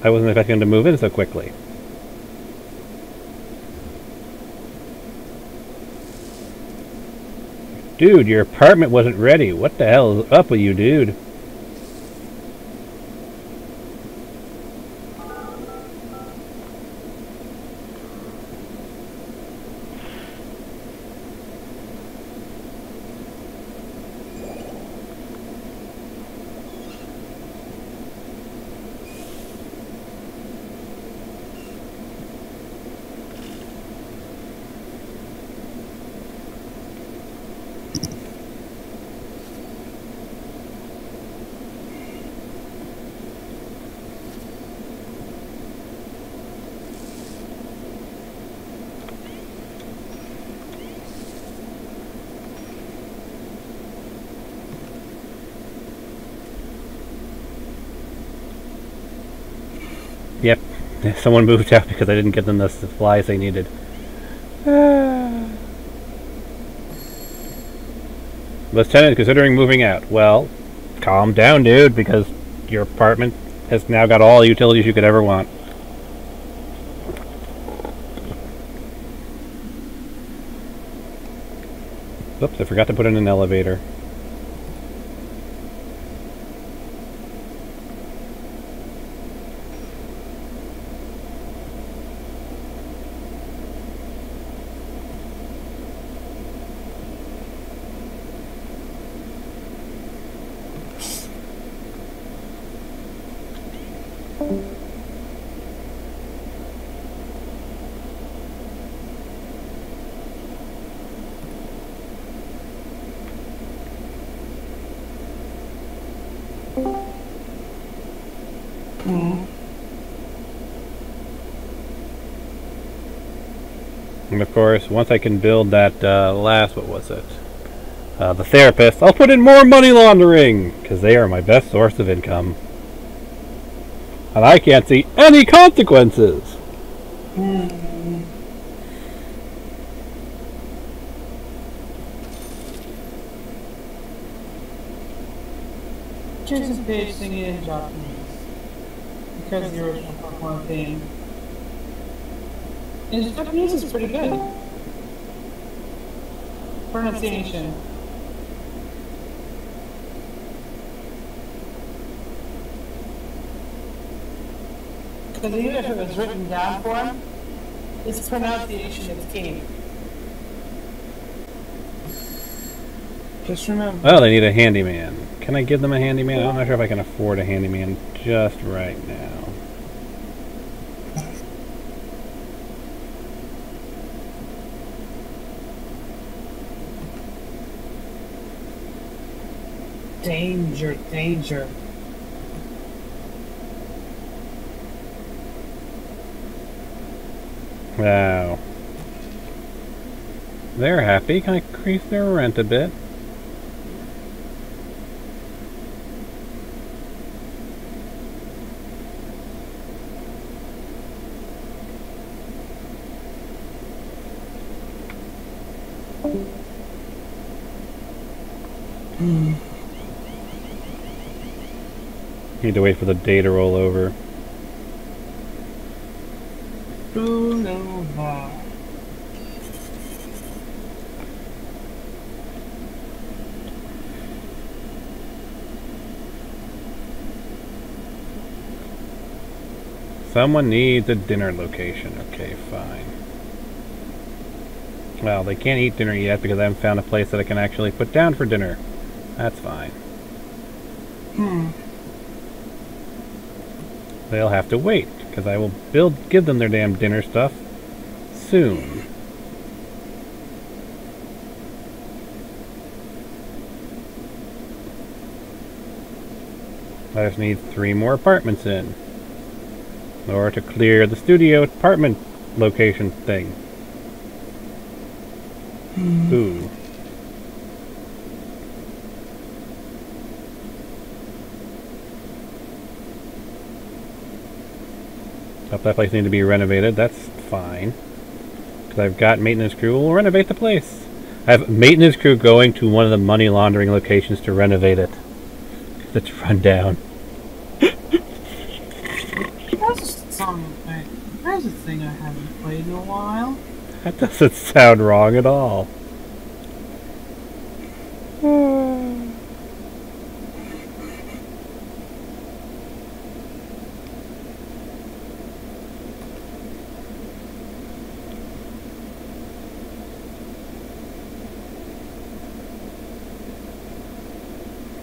I wasn't expecting him to move in so quickly. Dude, your apartment wasn't ready. What the hell is up with you, dude? Yep, someone moved out because I didn't get them the supplies they needed. Was tenant considering moving out? Well, calm down, dude, because your apartment has now got all the utilities you could ever want. Oops, I forgot to put in an elevator. And of course, once I can build that last, what was it? The therapist, I'll put in more money laundering! Because they are my best source of income. And I can't see any consequences! Choose this page singing in Japanese. Because the original Pokemon theme. And his Japanese is pretty good. Pronunciation. Because even if it was written down for him, his pronunciation is key. Just remember. Well, they need a handyman. Can I give them a handyman? I'm not sure if I can afford a handyman just right now. Danger, danger. Now, they're happy. Can I increase their rent a bit? Need to wait for the day to roll over. Someone needs a dinner location. Okay, fine. Well, they can't eat dinner yet because I haven't found a place that I can actually put down for dinner. That's fine. They'll have to wait, because I will give them their damn dinner stuff soon. I just need 3 more apartments in order to clear the studio apartment location thing. Ooh. If that place needs to be renovated, that's fine. Because I've got maintenance crew who will renovate the place. I have maintenance crew going to one of the money laundering locations to renovate it. It's run down. There's a thing I haven't played in a while. That doesn't sound wrong at all.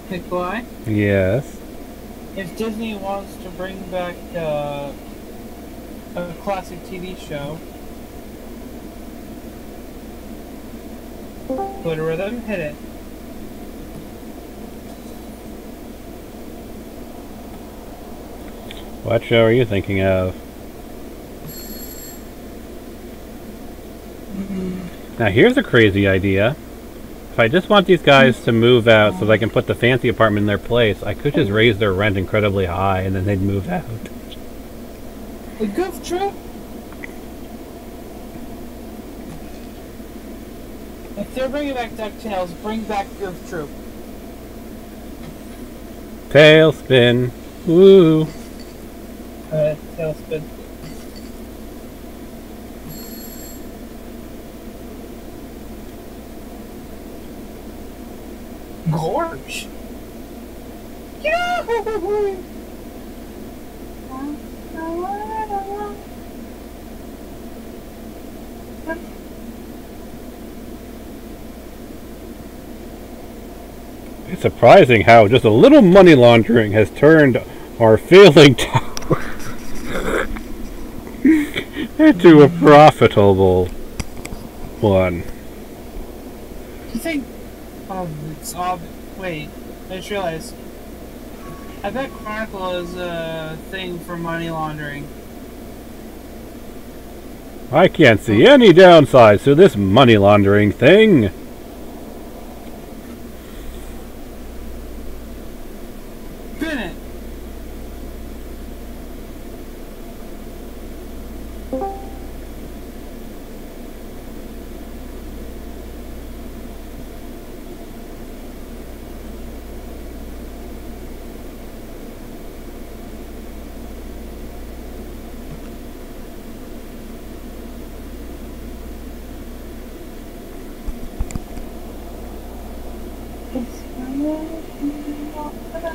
Nikolai? Yes. If Disney wants to bring back a classic TV show, put a rhythm, hit it. What show are you thinking of? Now here's a crazy idea. If I just want these guys to move out so that I can put the fancy apartment in their place, I could just raise their rent incredibly high and then they'd move out. A goof trip? If they're bringing back DuckTales, bring back Goof Troop. Tailspin. Woo. Tailspin. Gorge. Yahoo! It's surprising how just a little money laundering has turned our failing tower into a profitable one. You think? Oh, it's wait. I just realized. I bet Chronicle is a thing for money laundering. I can't see any downsides to this money laundering thing. Spin it.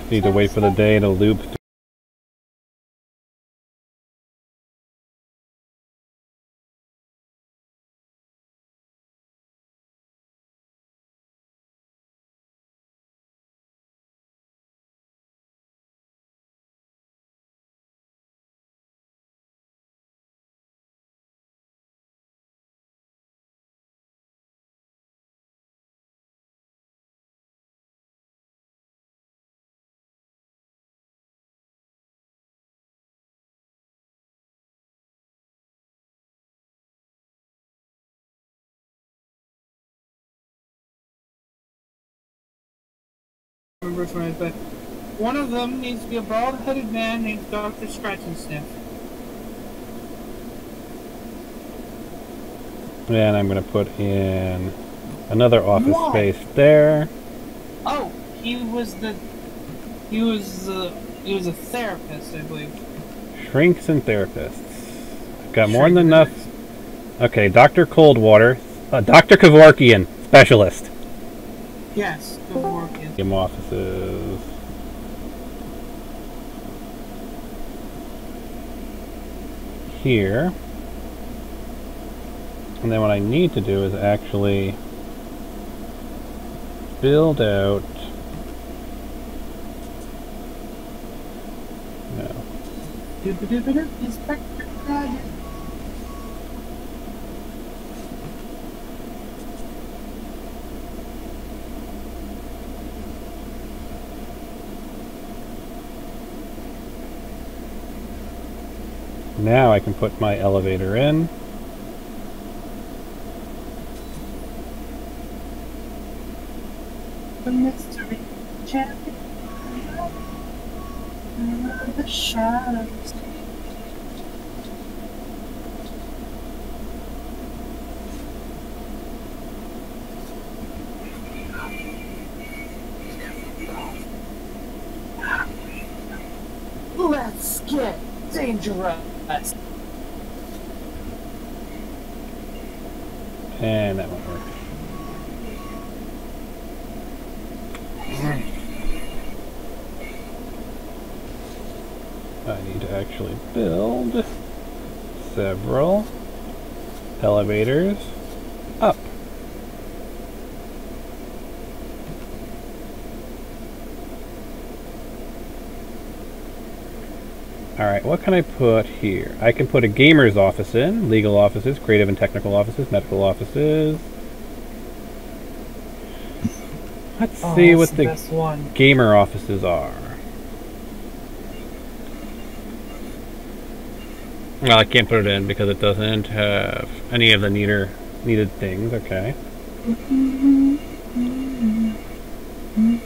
Need to wait for the day to loop remember which one it is, but one of them needs to be a bald-headed man named Dr. Scratch and Sniff. And I'm going to put in another office Why? space there. Oh, he was a therapist, I believe. Shrinks and therapists. I've got more than enough. Okay, Dr. Coldwater. Dr. Kevorkian, specialist. Yes, Kevorkian. Game offices. Here. And then what I need to do is actually build out. No. Inspector Gadget. Now I can put my elevator in. The mystery champion. The shadows. Let's get dangerous. And that won't work. I need to actually build several elevators up. Alright, what can I put here? I can put a gamer's office in, legal offices, creative and technical offices, medical offices. Let's see what the gamer offices are. Well, I can't put it in because it doesn't have any of the needed things, okay.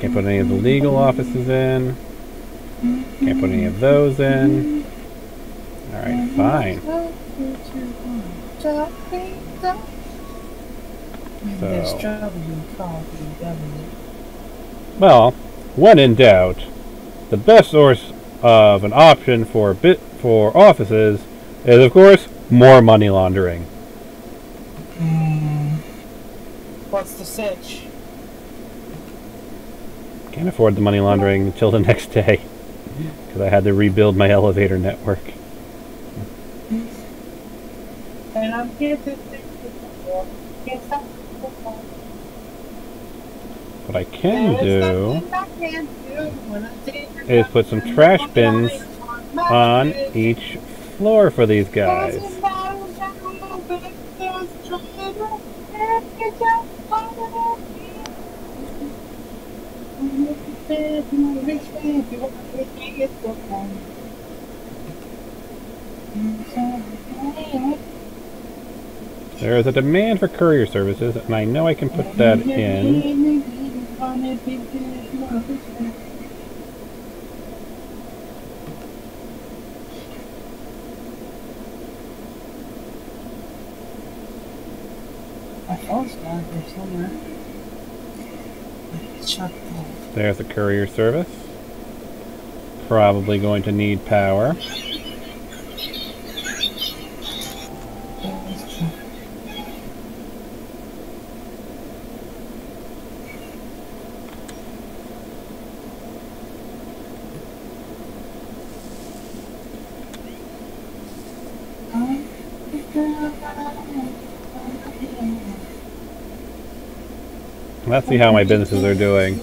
Can't put any of the legal offices in. Can't put any of those in. Alright, fine. So, well, when in doubt, the best source of an option for offices is, of course, more money laundering. What's the sitch? Can't afford the money laundering until the next day because I had to rebuild my elevator network. And I'm here to what I can do is put some trash bins on each floor for these guys. There is a demand for courier services, and I know I can put that in. My phone's down here somewhere. There's the courier service. Probably going to need power. Let's see how my businesses are doing.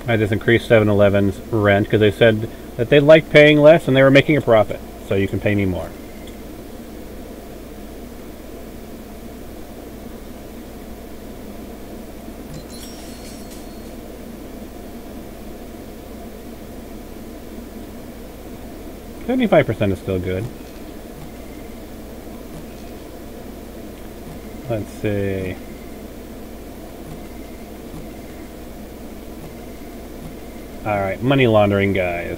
I just increased 7-Eleven's rent because they said that they liked paying less and they were making a profit. So you can pay me more. 75% is still good. Let's see. Alright, money laundering guys.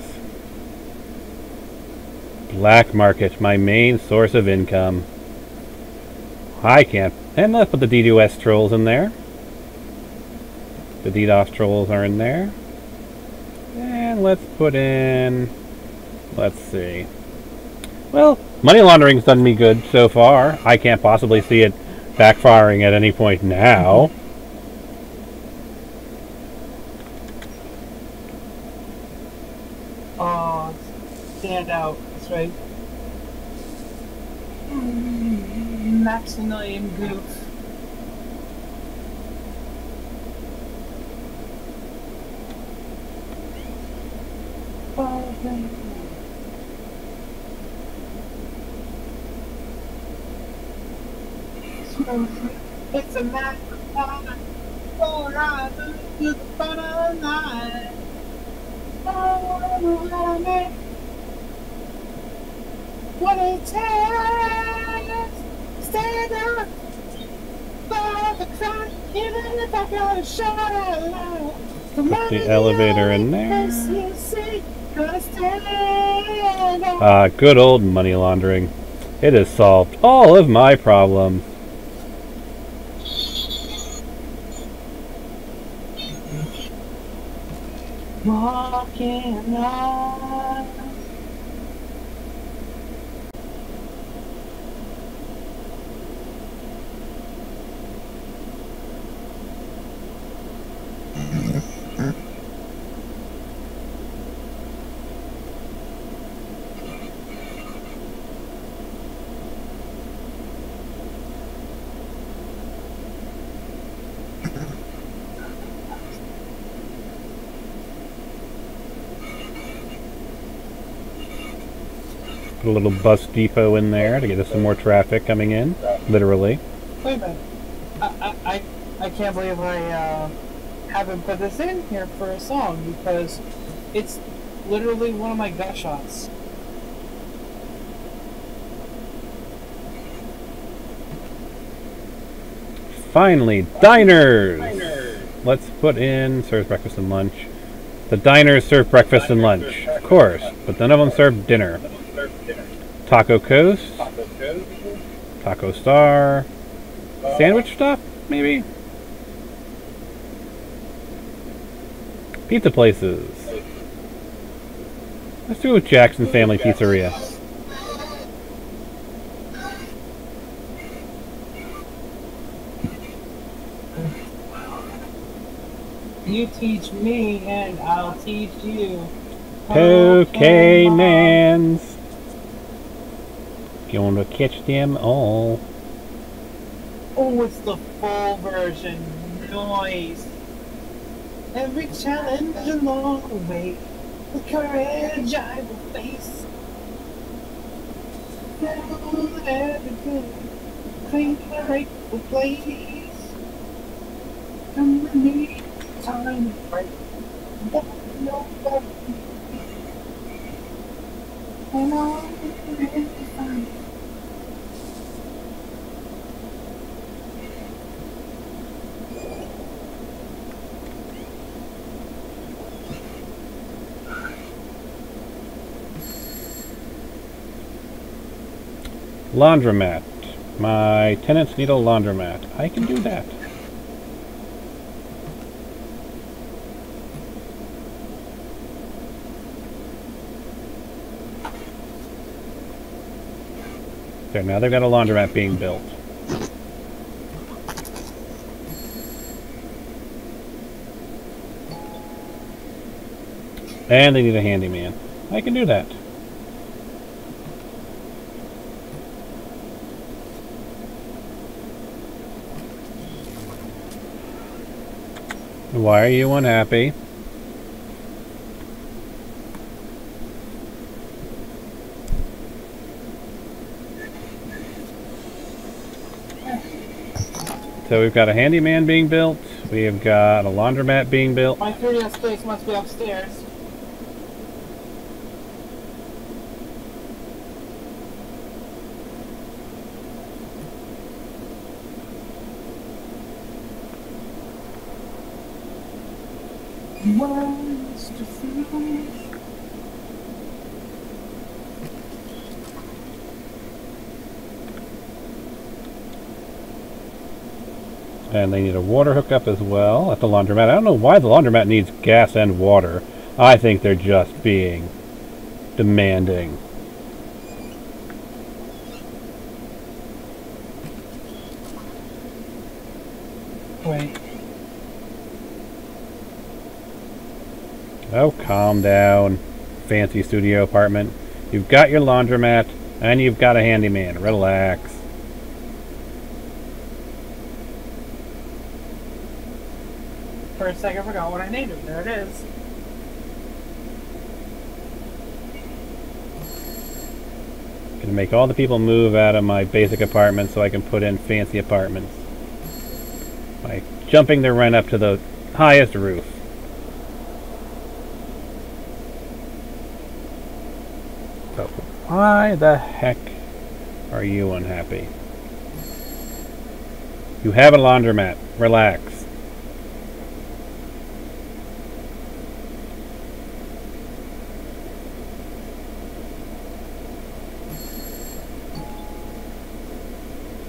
Black market, my main source of income. I can't. And let's put the DDoS trolls in there. The DDoS trolls are in there. And let's put in... Let's see. Well, money laundering's done me good so far. I can't possibly see it backfiring at any point now. Oh, stand out. That's right. Maximilian Goof. It's a microphone. Oh, right to the bottom line. Oh, what it takes. Stand up for the crowd. Get in the backyard and shout out loud. Put the elevator in there. Good old money laundering. It has solved all of my problems. Walking on. Put a little bus depot in there to get us some more traffic coming in, literally. Wait a minute. I can't believe I haven't put this in here for a song because it's literally one of my gut shots. Finally, diners! Let's put in serves breakfast and lunch. The diners serve breakfast and lunch, of course, but none of them serve dinner. Taco Coast, Taco Star, sandwich stuff, maybe? Pizza places. Let's do it with Jackson Family Pizzeria. You teach me and I'll teach you. Pokemans. Gonna catch them all. Oh, it's the full version. Noise. Every challenge along the way, the courage I will face. Everything, clean the rightful place. Come with me, time to break. Nobody. And all is fine. Laundromat. My tenants need a laundromat. I can do that. There, now they've got a laundromat being built. And they need a handyman. I can do that. Why are you unhappy? So we've got a handyman being built. We have got a laundromat being built. My 3S space must be upstairs. Wants to feel. And they need a water hookup as well at the laundromat. I don't know why the laundromat needs gas and water. I think they're just being demanding. Wait. Oh, calm down, fancy studio apartment. You've got your laundromat, and you've got a handyman. Relax. For a second, I forgot what I named it. There it is. Gonna make all the people move out of my basic apartment so I can put in fancy apartments. By jumping the rent up to the highest roof. So, why the heck are you unhappy? You have a laundromat. Relax.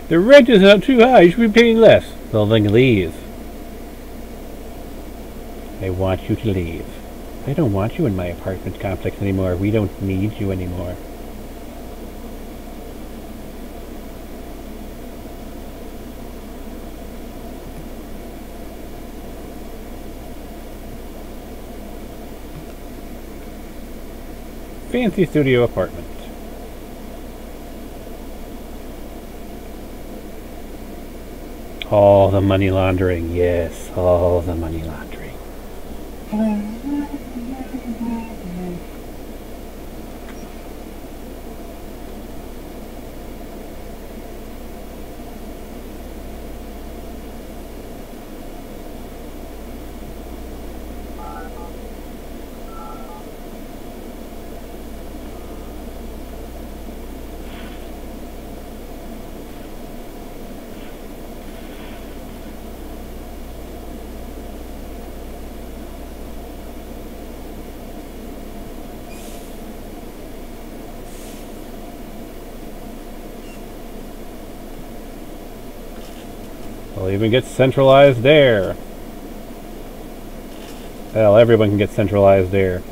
The rent is not too high. You should be paying less. Well, then leave. I want you to leave. I don't want you in my apartment complex anymore. We don't need you anymore. Fancy studio apartment. All the money laundering, yes, all the money laundering. I'll even get centralized air. Hell, everyone can get centralized air.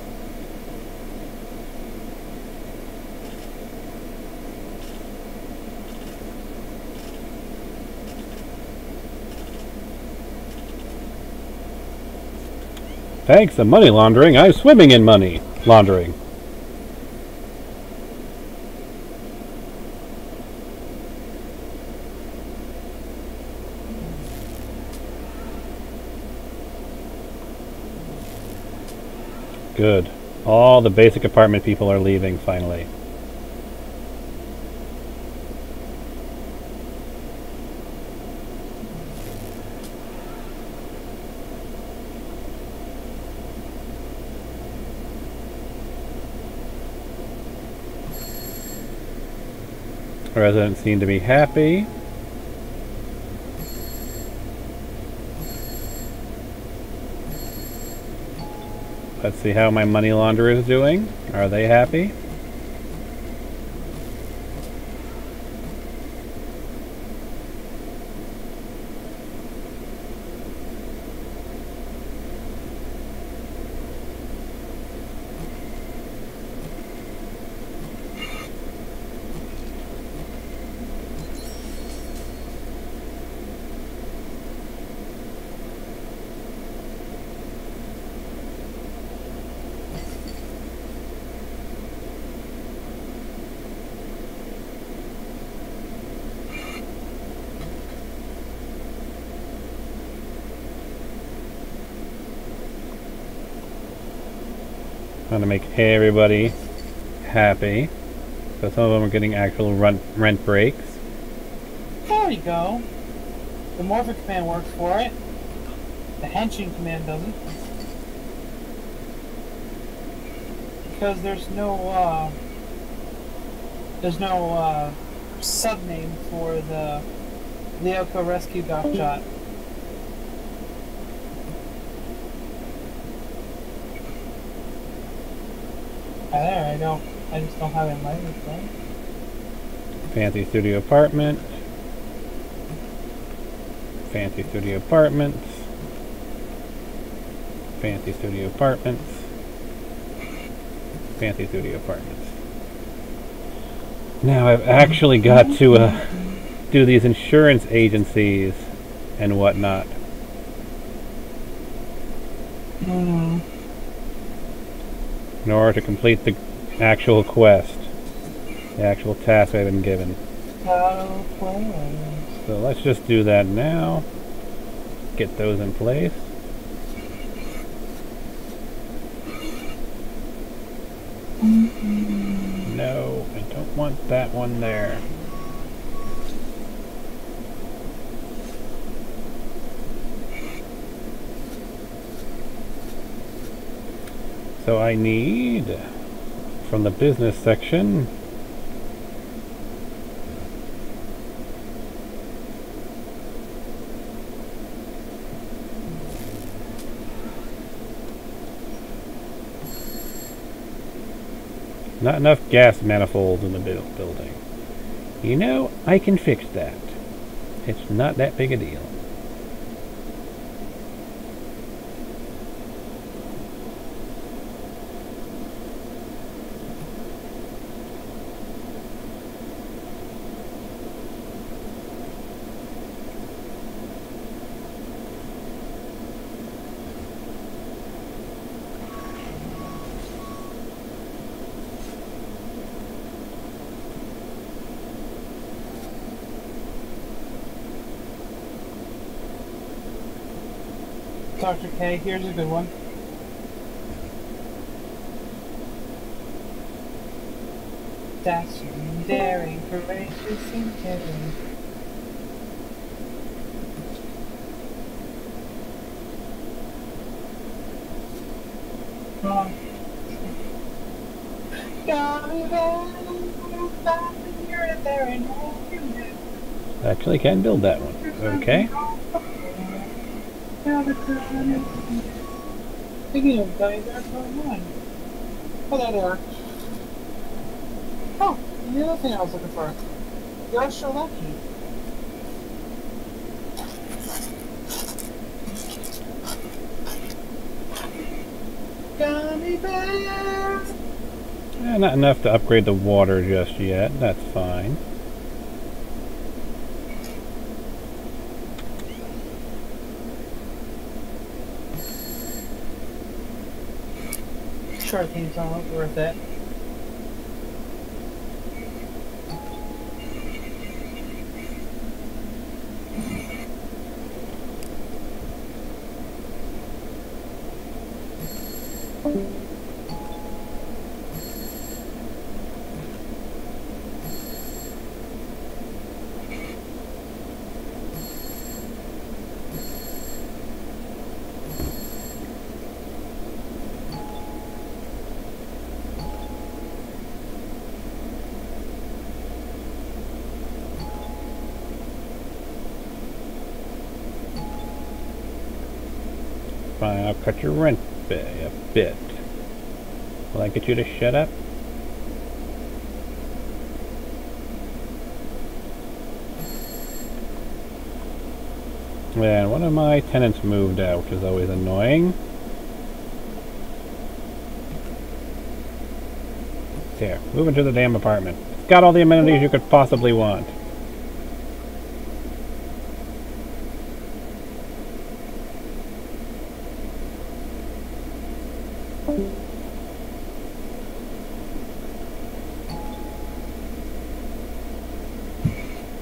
Thanks to money laundering, I'm swimming in money laundering. Good. All the basic apartment people are leaving, finally. Residents seem to be happy. Let's see how my money launderer is doing. Are they happy? Trying to make everybody happy. So some of them are getting actual rent breaks. There we go. The morphic command works for it. The henching command doesn't. Because there's no sub-name for the Lyoko Rescue Dock Shot. there, I just don't have it in my thing. Fancy studio apartment. Fancy studio apartments. Fancy studio apartments. Fancy studio apartments. Now I've actually got to do these insurance agencies and whatnot. Hmm. In order to complete the actual quest. The actual task I've been given. So let's just do that now. Get those in place. No, I don't want that one there. So I need, from the business section, not enough gas manifolds in the building. You know, I can fix that. It's not that big a deal. Dr. K, here's a good one. Dashing, daring, courageous, and caring. Come on. Actually can build that one. Okay. Speaking of guys, that's online. Oh, there they are. Oh, the other thing I was looking for. You're so lucky. Gummy bears! Not enough to upgrade the water just yet. That's fine. Sure, things aren't worth it. Fine, I'll cut your rent a bit. Will I get you to shut up? Man, one of my tenants moved out, which is always annoying. There, move into the damn apartment. It's got all the amenities you could possibly want.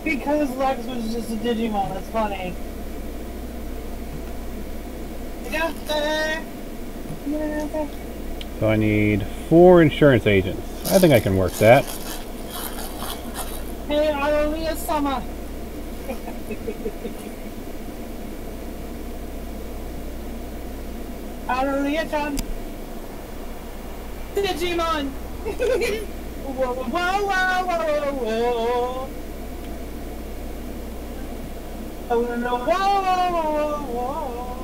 Because Lex was just a Digimon, that's funny. So I need 4 insurance agents. I think I can work that. Hey, Aurelia Summer! Aurelia-chan! Digimon! Whoa, whoa, whoa, whoa, whoa! Oh no, whoa, whoa, whoa, whoa!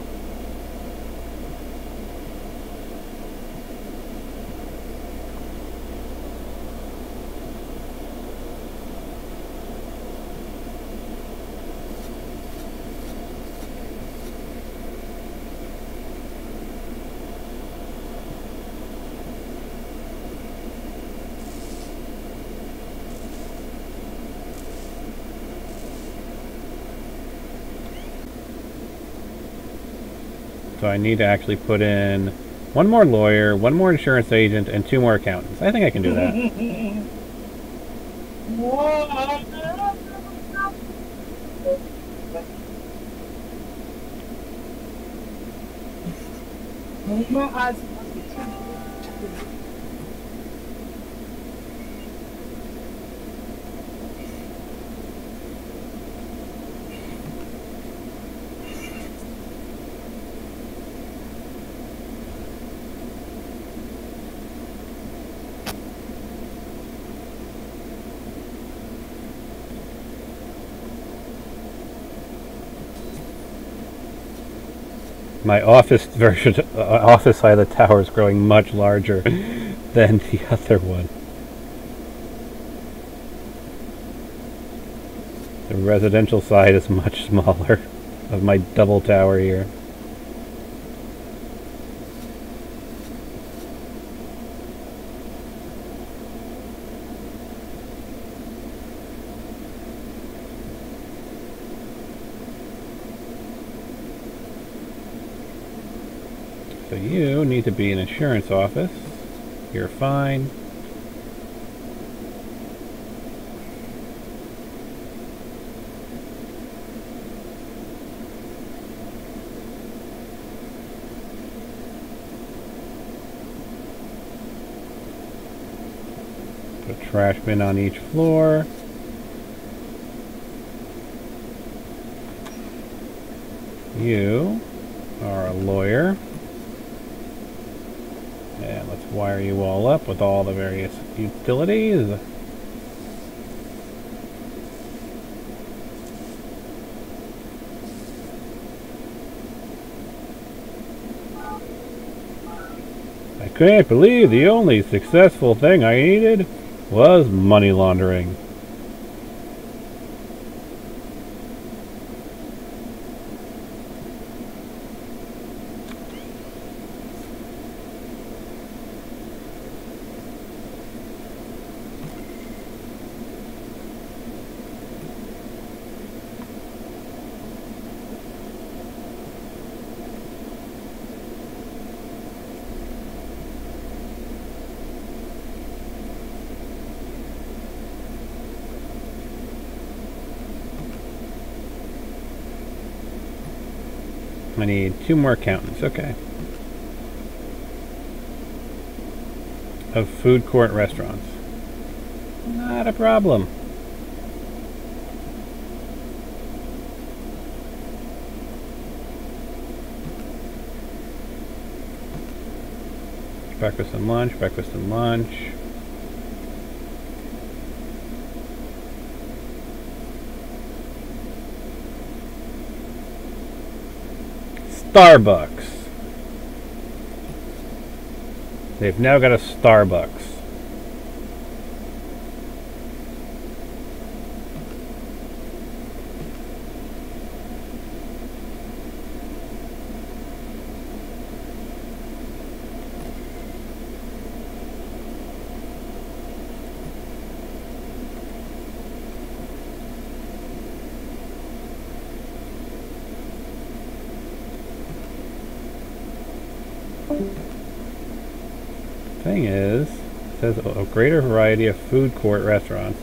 So I need to actually put in one more lawyer, one more insurance agent, and 2 more accountants. I think I can do that. My eyes. My office version, office side of the tower is growing much larger than the other one. The residential side is much smaller of my double tower here. So you need to be an insurance office. You're fine. Put a trash bin on each floor. You are a lawyer. And let's wire you all up with all the various utilities. I can't believe the only successful thing I needed was money laundering. I need 2 more accountants, okay. Of food court restaurants. Not a problem. Breakfast and lunch, breakfast and lunch. Starbucks. They've now got a Starbucks. Thing is, it says a greater variety of food court restaurants.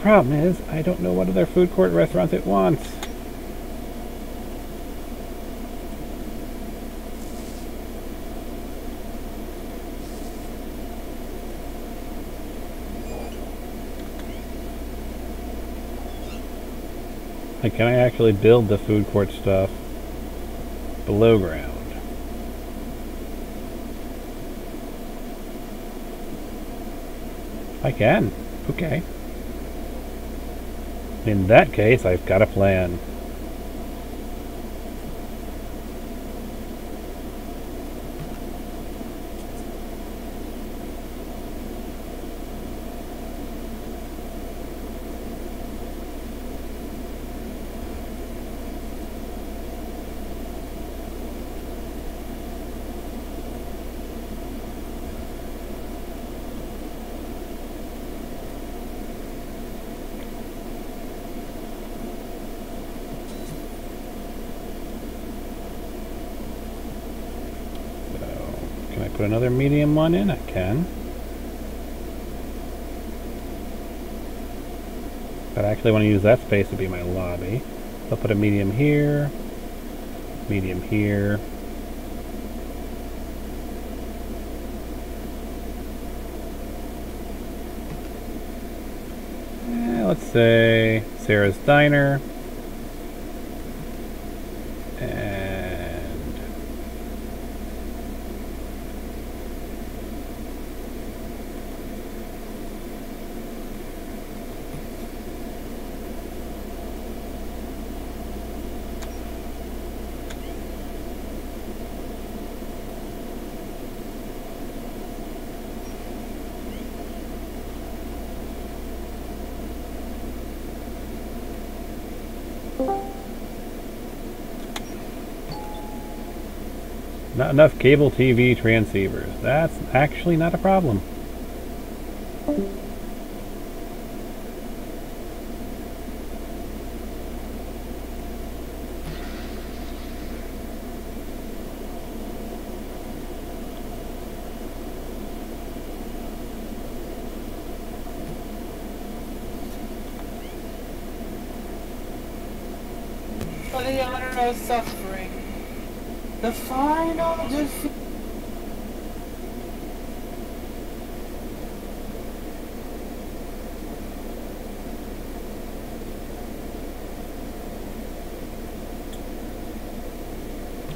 Problem is, I don't know what other food court restaurants it wants. Like, can I actually build the food court stuff below ground? I can. Okay. In that case, I've got a plan. Can I put another medium one in? I can. But I actually want to use that space to be my lobby. I'll put a medium here. Medium here. Let's say Sarah's Diner. And not enough cable TV transceivers. That's actually not a problem. But the honor of suffering. The final defeat.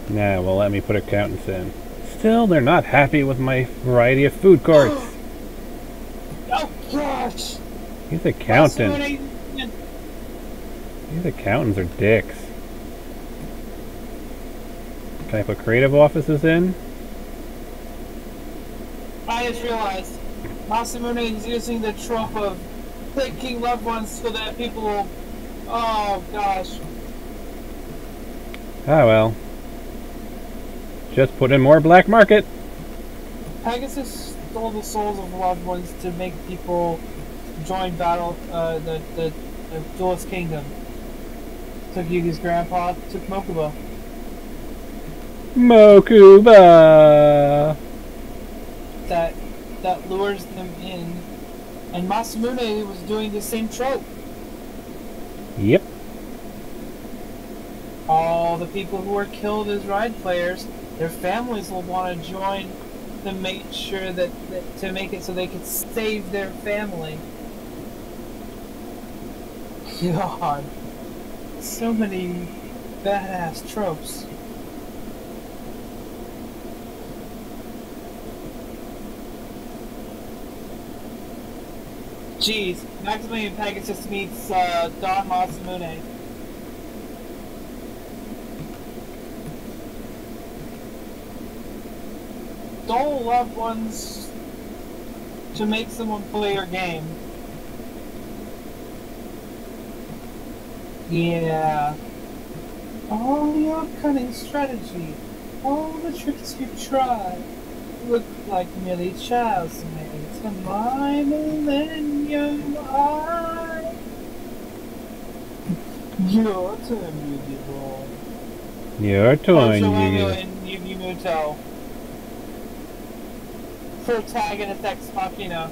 Nah, well, let me put accountants in. Still, they're not happy with my variety of food courts. Oh gosh! These accountants. These accountants are dicks. Can I put creative offices in? I just realized Masamune is using the trope of taking loved ones so that people will. Oh gosh. Ah well. Just put in more black market. Pegasus stole the souls of loved ones to make people join battle. The Duelist Kingdom. Took Yugi's grandpa. Took Mokuba. Mokuba! That lures them in. And Masamune was doing the same trope. Yep. All the people who were killed as ride players, their families will want to join to make sure that to make it so they could save their family. God. So many badass tropes. Jeez, Maximilian Pegasus meets Don Masamune. Stole loved ones to make someone play your game. Yeah. All your cunning strategy, all the tricks you tried, look like merely child's play to my millennium eye. Your turn, Yugi boy. Your turn, Yugi. Yugi. And Yugi Muto. Protagonist Ex Machina.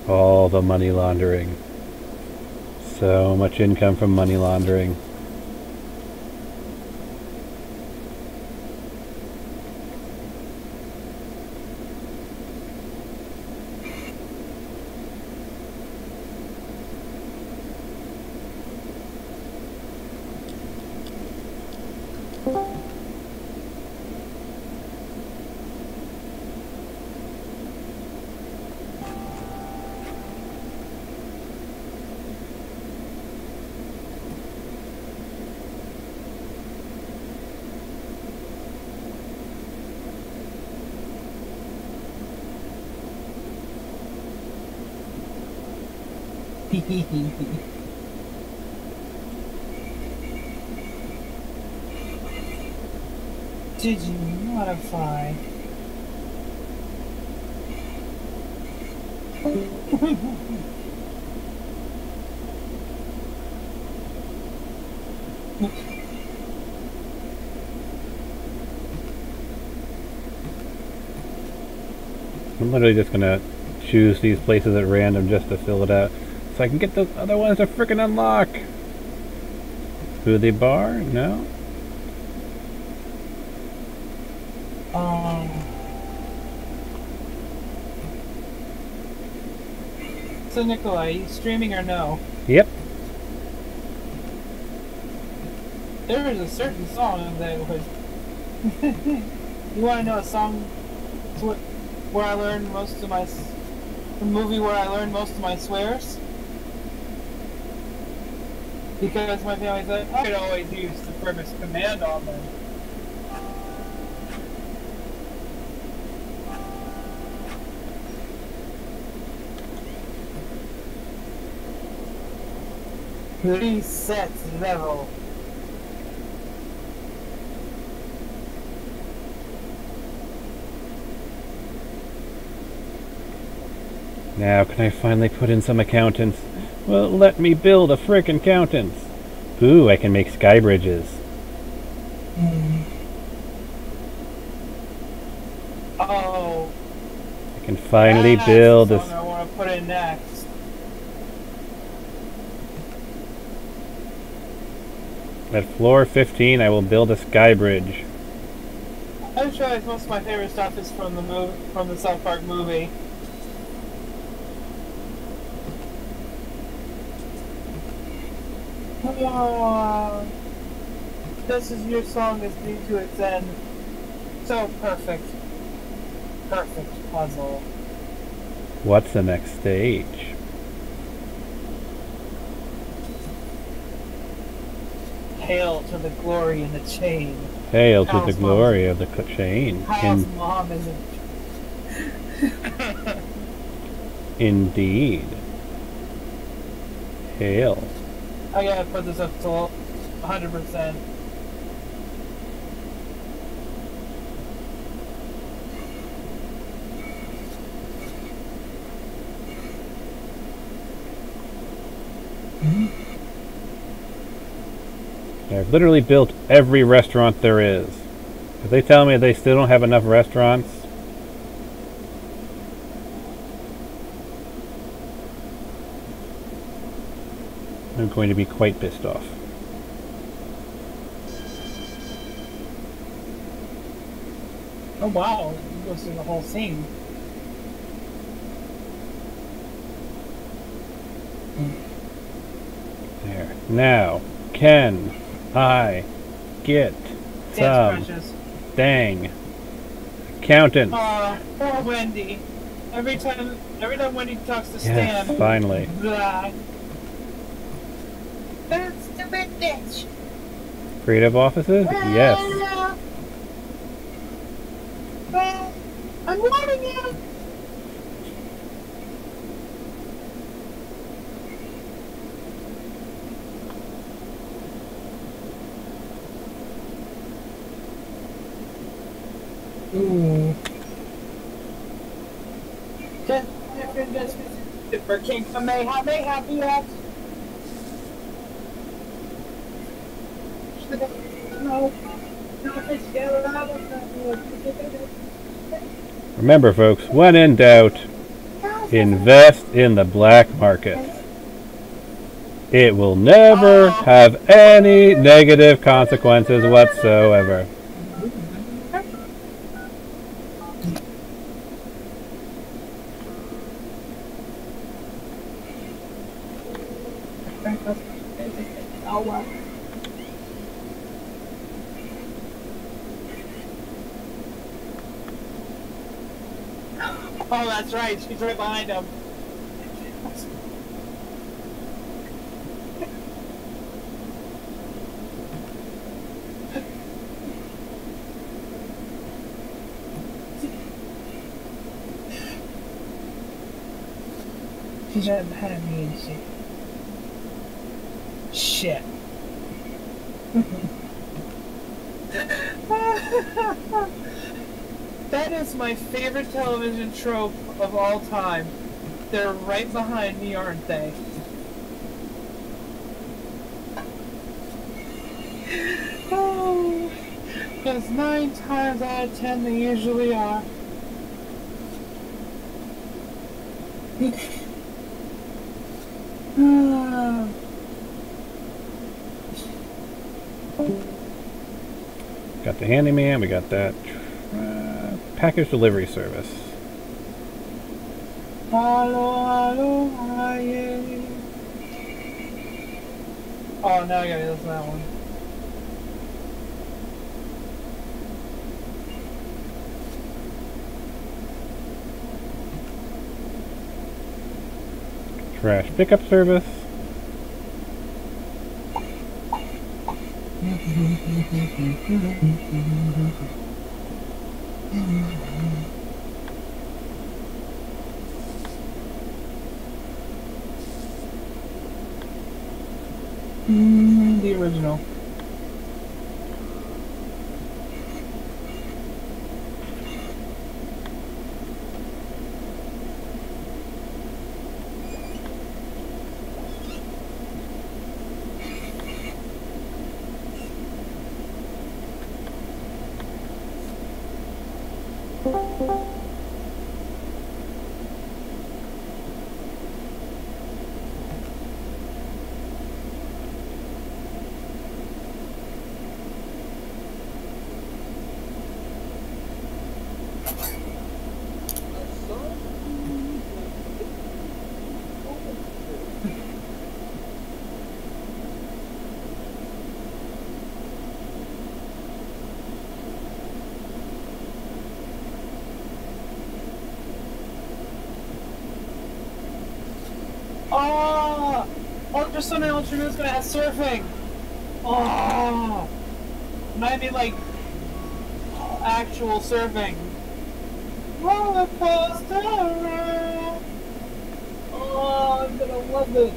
All the money laundering. So much income from money laundering. Did you modify? I'm literally just gonna choose these places at random just to fill it out, so I can get those other ones to frickin' unlock. Smoothie bar? No. So Nikolai, are you streaming or no? Yep. There is a certain song that was. You want to know a song where I learned most of my. A movie where I learned most of my swears? Because my family's like, I could always use the premise command on them. Reset level. Now can I finally put in some accountants? Well, let me build a frickin' accountants. Ooh, I can make sky bridges. Oh. I can finally build this. I want to put in next. At floor 15, I will build a sky bridge. I just realized most of my favorite stuff is from the South Park movie. Oh, this is your song is due to its end. So perfect. Perfect puzzle. What's the next stage? Hail to the glory in the chain. Hail to the glory of the chain. Hal's mom isn't. Indeed. Hail. I gotta put this up to 100%. I've literally built every restaurant there is. If they tell me they still don't have enough restaurants, I'm going to be quite pissed off. Oh wow, it goes through the whole scene. There. Now, can I get some dang accountants? Poor Wendy. Every time Wendy talks to Stan. Yes, finally. Blah. That stupid bitch. Creative offices? Yes. I'm warning you. Ooh. Just for King Kamehameha, yes. No. Remember, folks, when in doubt, invest in the black market. It will never have any negative consequences whatsoever. Oh, that's right. She's right behind him. She's right behind me, and shit. That is my favorite television trope of all time. They're right behind me, aren't they? Oh, because 9 times out of 10 they usually are. Got the handyman, we got that package delivery service. Hello, hi. Oh, now I gotta listen to that one. Trash pickup service. The original. Oh! Ultra Sun and Ultra Moon's gonna have surfing! Oh! Might be like actual surfing. Roller coaster! Oh, I'm gonna love it!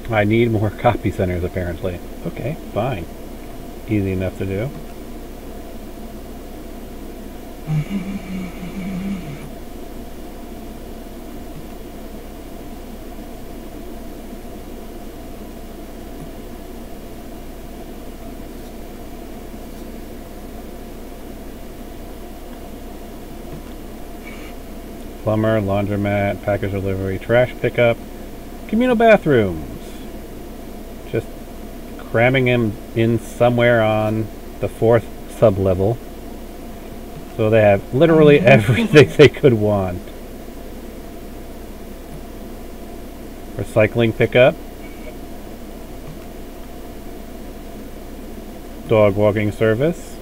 I need more copy centers, apparently. Okay, fine. Easy enough to do. Plumber, laundromat, package delivery, trash pickup, communal bathrooms. Just cramming him in somewhere on the 4th sub-level. So they have literally everything they could want. Recycling pickup. Dog walking service.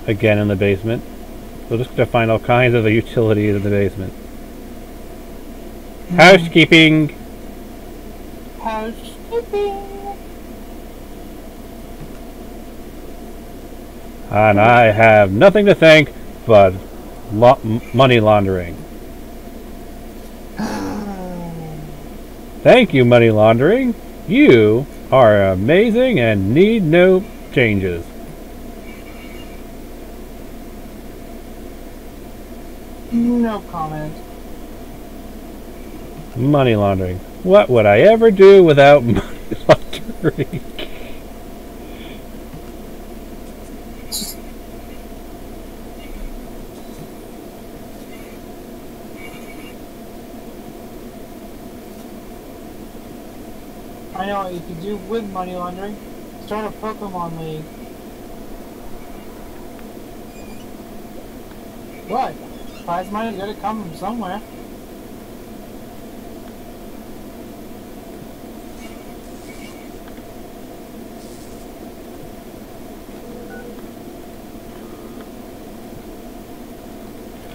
Again in the basement. So just to find all kinds of utilities in the basement. Housekeeping. Housekeeping. And I have nothing to thank but money laundering. Thank you, money laundering. You are amazing and need no changes. No comment. Money laundering. What would I ever do without money laundering? I know what you could do with money laundering. Start a Pokemon League. What? Prize money's gotta come from somewhere.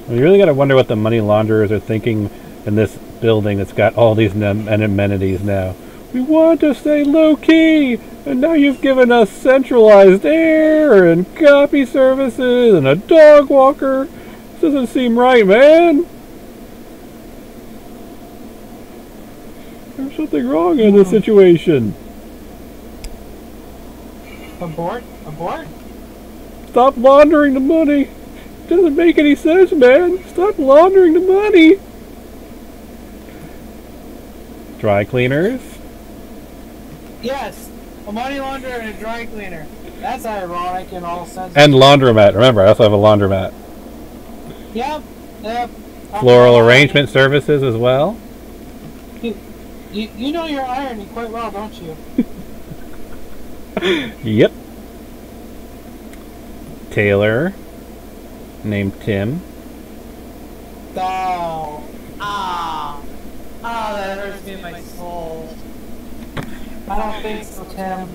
You really gotta wonder what the money launderers are thinking in this building that's got all these amenities now. We want to stay low-key, and now you've given us centralized air and copy services and a dog walker. This doesn't seem right, man. There's something wrong in this situation. Abort? Abort? Stop laundering the money. It doesn't make any sense, man. Stop laundering the money. Dry cleaners. Yes, a money launderer and a dry cleaner. That's ironic in all senses. And laundromat. Remember, I also have a laundromat. Yep, yep. Floral arrangement services as well. You know your irony quite well, don't you? Yep. Taylor, named Tim. Oh. Ah, that hurts me in my soul. I don't think so, Tim.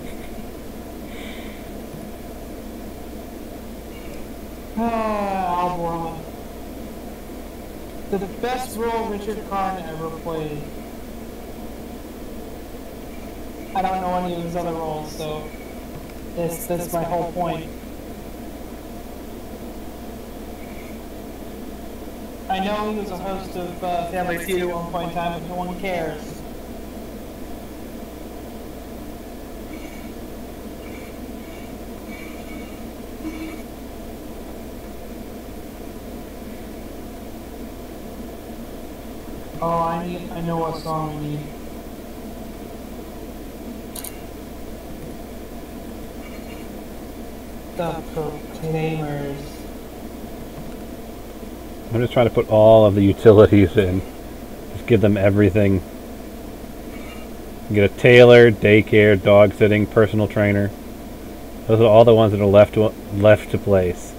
I'll boil it. The best role Richard Karn ever played. I don't know any of his other roles, so that's my whole point. I know he was a host of Family Feud at one point in time, but no one cares. Oh, I know what song we need. The Proclaimers. I'm just trying to put all of the utilities in. Just give them everything. Get a tailor, daycare, dog sitting, personal trainer. Those are all the ones that are left to place.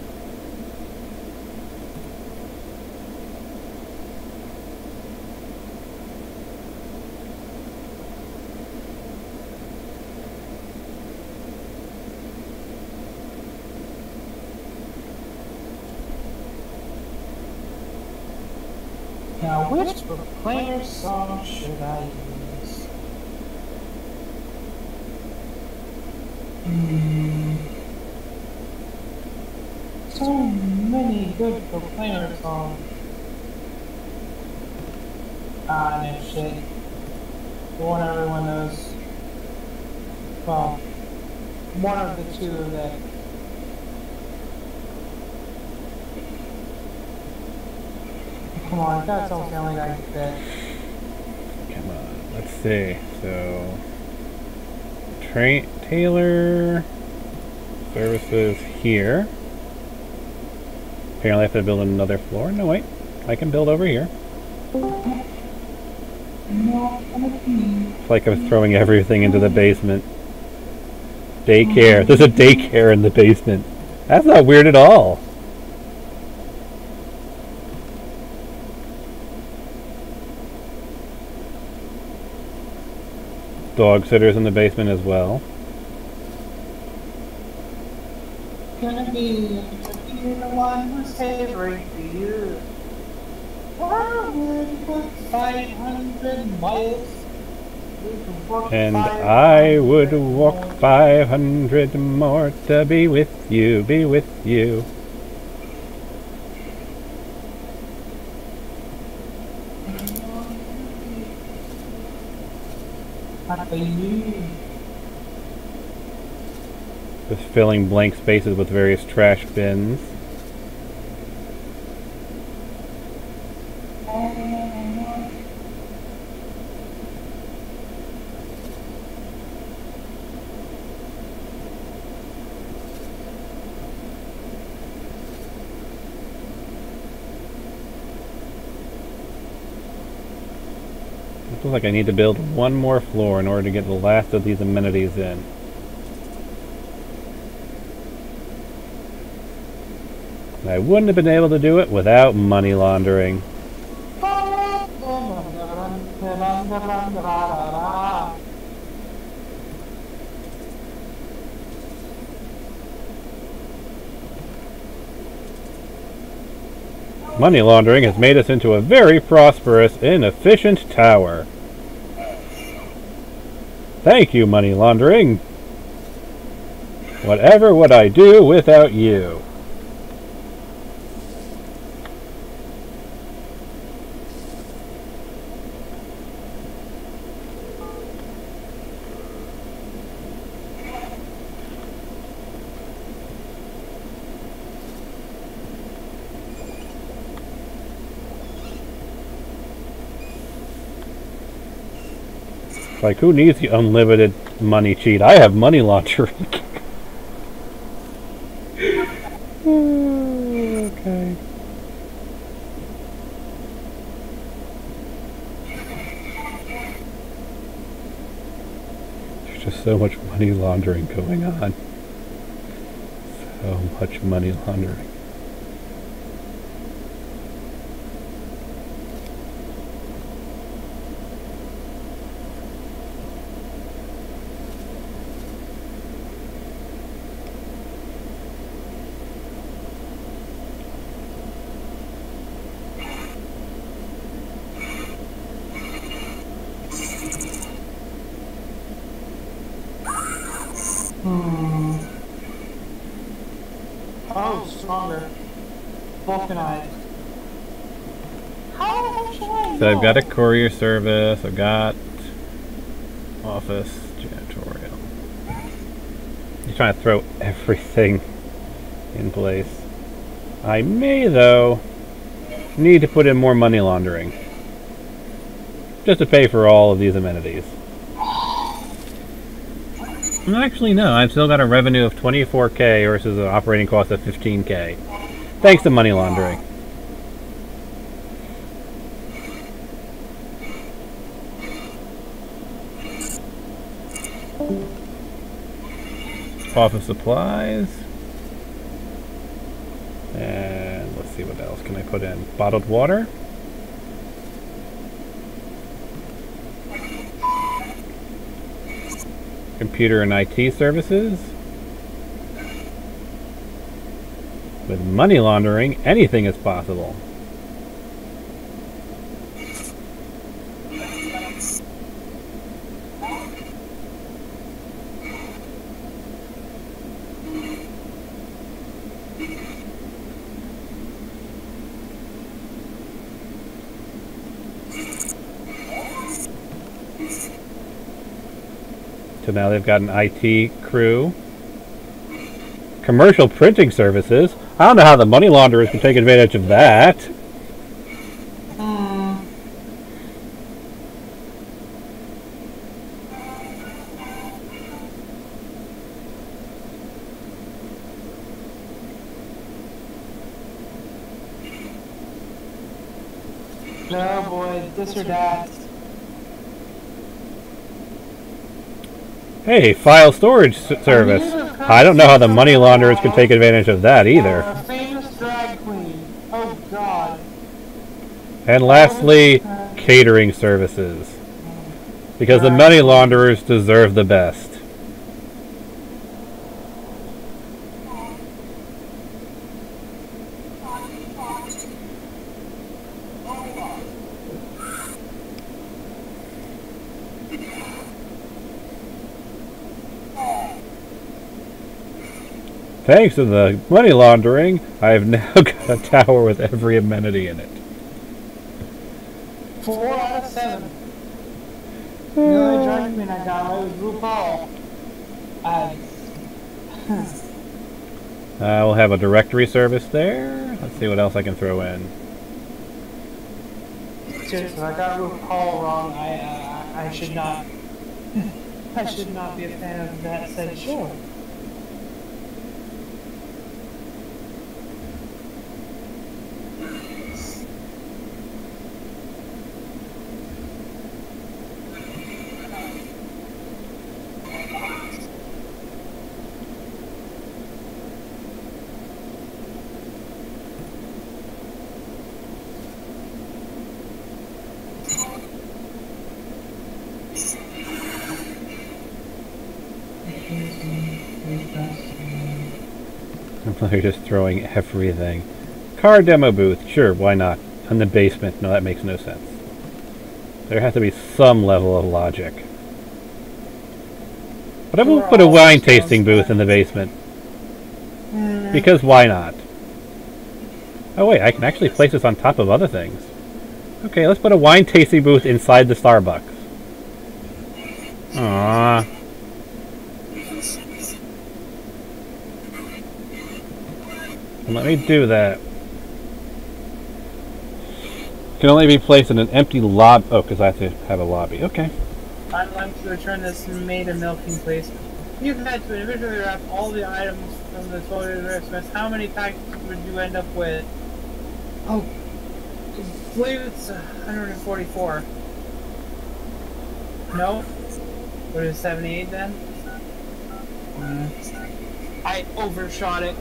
Now, which Proclaimer song should I use? So many good Proclaimer songs. No shit. The one everyone knows. Well, one of the two that. Come on, that's all Family Guy fit. Come on, let's see. So, Taylor services here. Apparently I have to build another floor. No, wait. I can build over here. It's like I'm throwing everything into the basement. Daycare. There's a daycare in the basement. That's not weird at all. Dog sitters in the basement as well. Gonna be the one who's favoring you. 500 miles. And I would walk 500 more to be with you, be with you. Just filling blank spaces with various trash bins. It looks like I need to build one more floor in order to get the last of these amenities in. And I wouldn't have been able to do it without money laundering. Money laundering has made us into a very prosperous and efficient tower. Thank you, money laundering. Whatever would I do without you? Like, who needs the unlimited money cheat? I have money laundering. Okay. There's just so much money laundering going on. So much money laundering. Oh, stronger. Vulcanized. How should I know? So I've got a courier service, I've got office, janitorial. You're trying to throw everything in place. I may, though, need to put in more money laundering. Just to pay for all of these amenities. Actually, no. I've still got a revenue of 24K versus an operating cost of 15K. Thanks to money laundering. Office supplies. And let's see what else can I put in. Bottled water. Computer and IT services. With money laundering, anything is possible. So now they've got an IT crew. Commercial printing services. I don't know how the money launderers can take advantage of that. No, boy, this or that. Hey, file storage service. I don't know how the money launderers could take advantage of that either. Famous drag queen. Oh God. And lastly, catering services. Because the money launderers deserve the best. Thanks to the money laundering, I have now got a tower with every amenity in it. 4 out of 7. The only drag queen I got right was RuPaul. We'll have a directory service there. Let's see what else I can throw in. Seriously, I got RuPaul wrong. I should not. I should not be a fan of that said show. They're just throwing everything. Car demo booth, sure, why not? In the basement, no, that makes no sense. There has to be some level of logic. But I will put a wine tasting booth in the basement. Because why not? Oh wait, I can actually place this on top of other things. Okay, let's put a wine tasting booth inside the Starbucks. Aww. Let me do that. Can only be placed in an empty lobby. Oh, because I have to have a lobby. Okay. I'd like to return this made a milking place. You had to individually wrap all the items from the toilet Christmas. How many packages would you end up with? Oh, I believe it's 144. No? What is 78 then? I overshot it.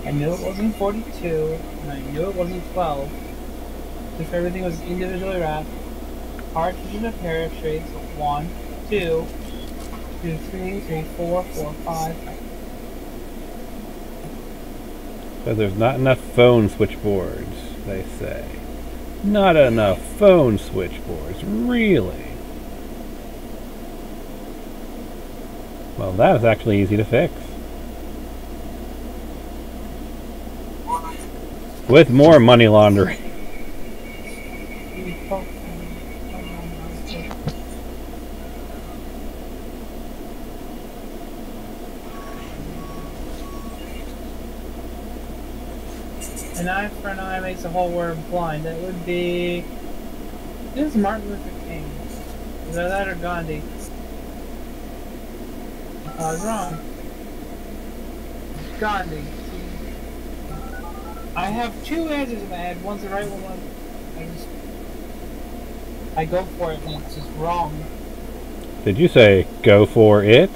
I knew it wasn't 42, and I knew it wasn't 12. If everything was individually wrapped, cartridge and a pair of shades of 1, 2, 2, 3, 3, 4, 4, 5. So there's not enough phone switchboards, they say. Not enough phone switchboards, really? Well, that is actually easy to fix. With more money laundering. An eye for an eye makes the whole world blind. That would be... This is Martin Luther King. Either that or Gandhi. I was wrong. Gandhi. I have two answers in my head. One's the right one. I go for it and it's just wrong. Did you say go for it?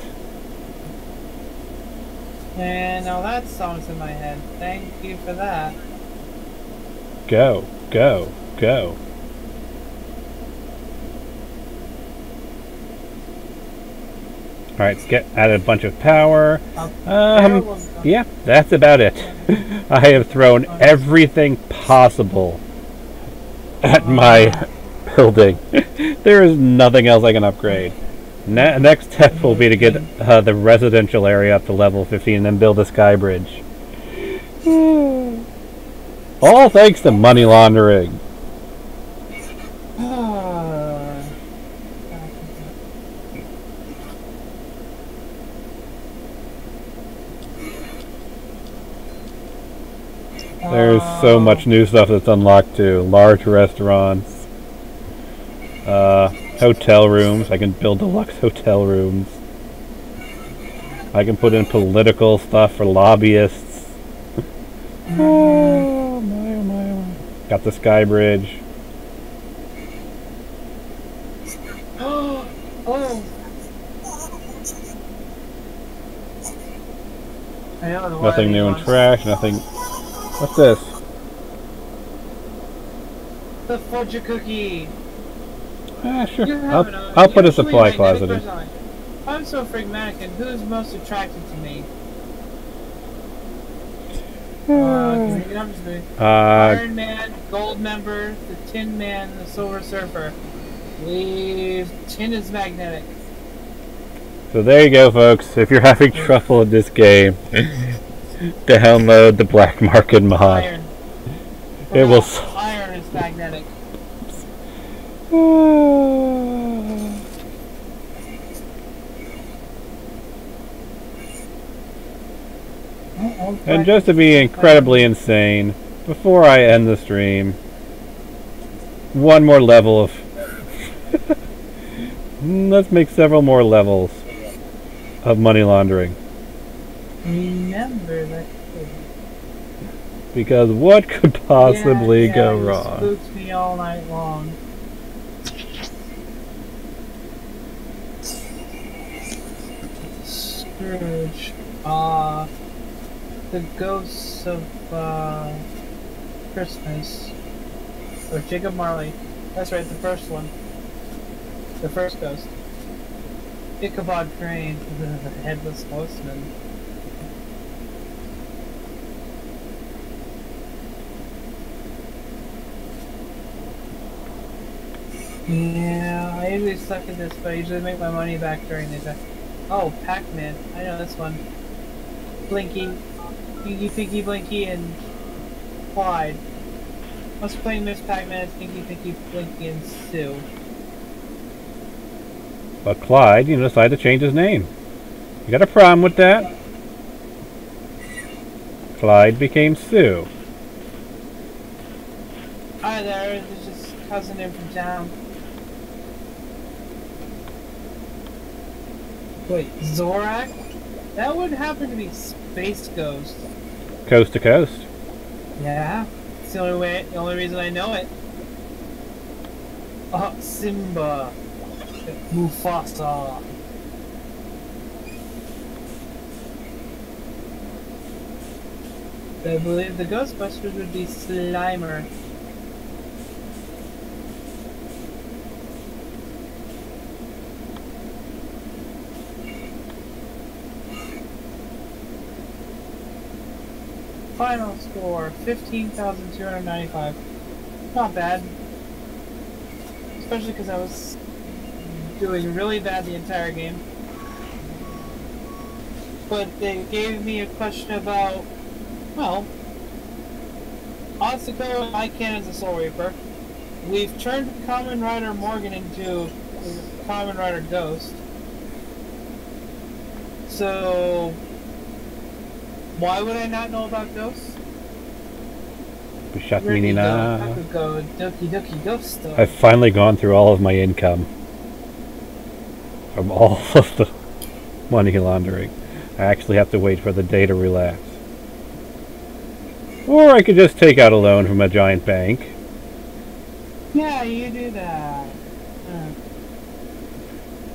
And now that song's in my head. Thank you for that. Go, go, go. Alright, let's added a bunch of power. Yeah, that's about it. I have thrown everything possible at my building. There is nothing else I can upgrade. Next step will be to get the residential area up to level 15 and then build a sky bridge. All thanks to money laundering. There's so much new stuff that's unlocked too. Large restaurants. Hotel rooms. I can build deluxe hotel rooms. I can put in political stuff for lobbyists. Oh my, oh my, oh my. Got the sky bridge. Oh. I know the Nothing new in trash, nothing... What's this? The fudge cookie. Ah, sure. You I'll put a supply closet in. I'm so phlegmatic, and who's most attracted to me? Iron Man, Gold Member, the Tin Man, the Silver Surfer. Tin is magnetic. So there you go, folks. If you're having trouble with this game, download the Black Market mod. Iron. It will. Iron is magnetic. And just to be incredibly insane, before I end the stream, one more level of... Let's make several more levels of money laundering. Remember that. Because what could possibly go wrong? It spooks me all night long. Scrooge. The ghosts of Christmas. Or Jacob Marley. That's right, the first one. The first ghost. Ichabod Crane, the headless horseman. Yeah, I usually suck at this, but I usually make my money back during the day. Oh, Pac-Man. I know this one. Blinky. Pinky, Pinky, Blinky, and Clyde. I was playing Miss Pac-Man as Pinky, Pinky, Blinky, and Sue. But Clyde, you decided to change his name. You got a problem with that? Clyde became Sue. Hi there, this is just cousin in from town. Wait, Zorak? That would happen to be Space Ghost. Coast to coast. Yeah, it's the only reason I know it. Simba. Mufasa. I believe the Ghostbusters would be Slimer. Final score, 15,295. Not bad. Especially because I was doing really bad the entire game. But they gave me a question about, well, Otsuko and Icannon's a Soul Reaper. We've turned Kamen Rider Morgan into Kamen Rider Ghost. So, why would I not know about ghosts? I've finally gone through all of my income from all of the money laundering. I actually have to wait for the day to relax. Or I could just take out a loan from a giant bank. Yeah, you do that.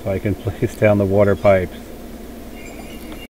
So I can place down the water pipes.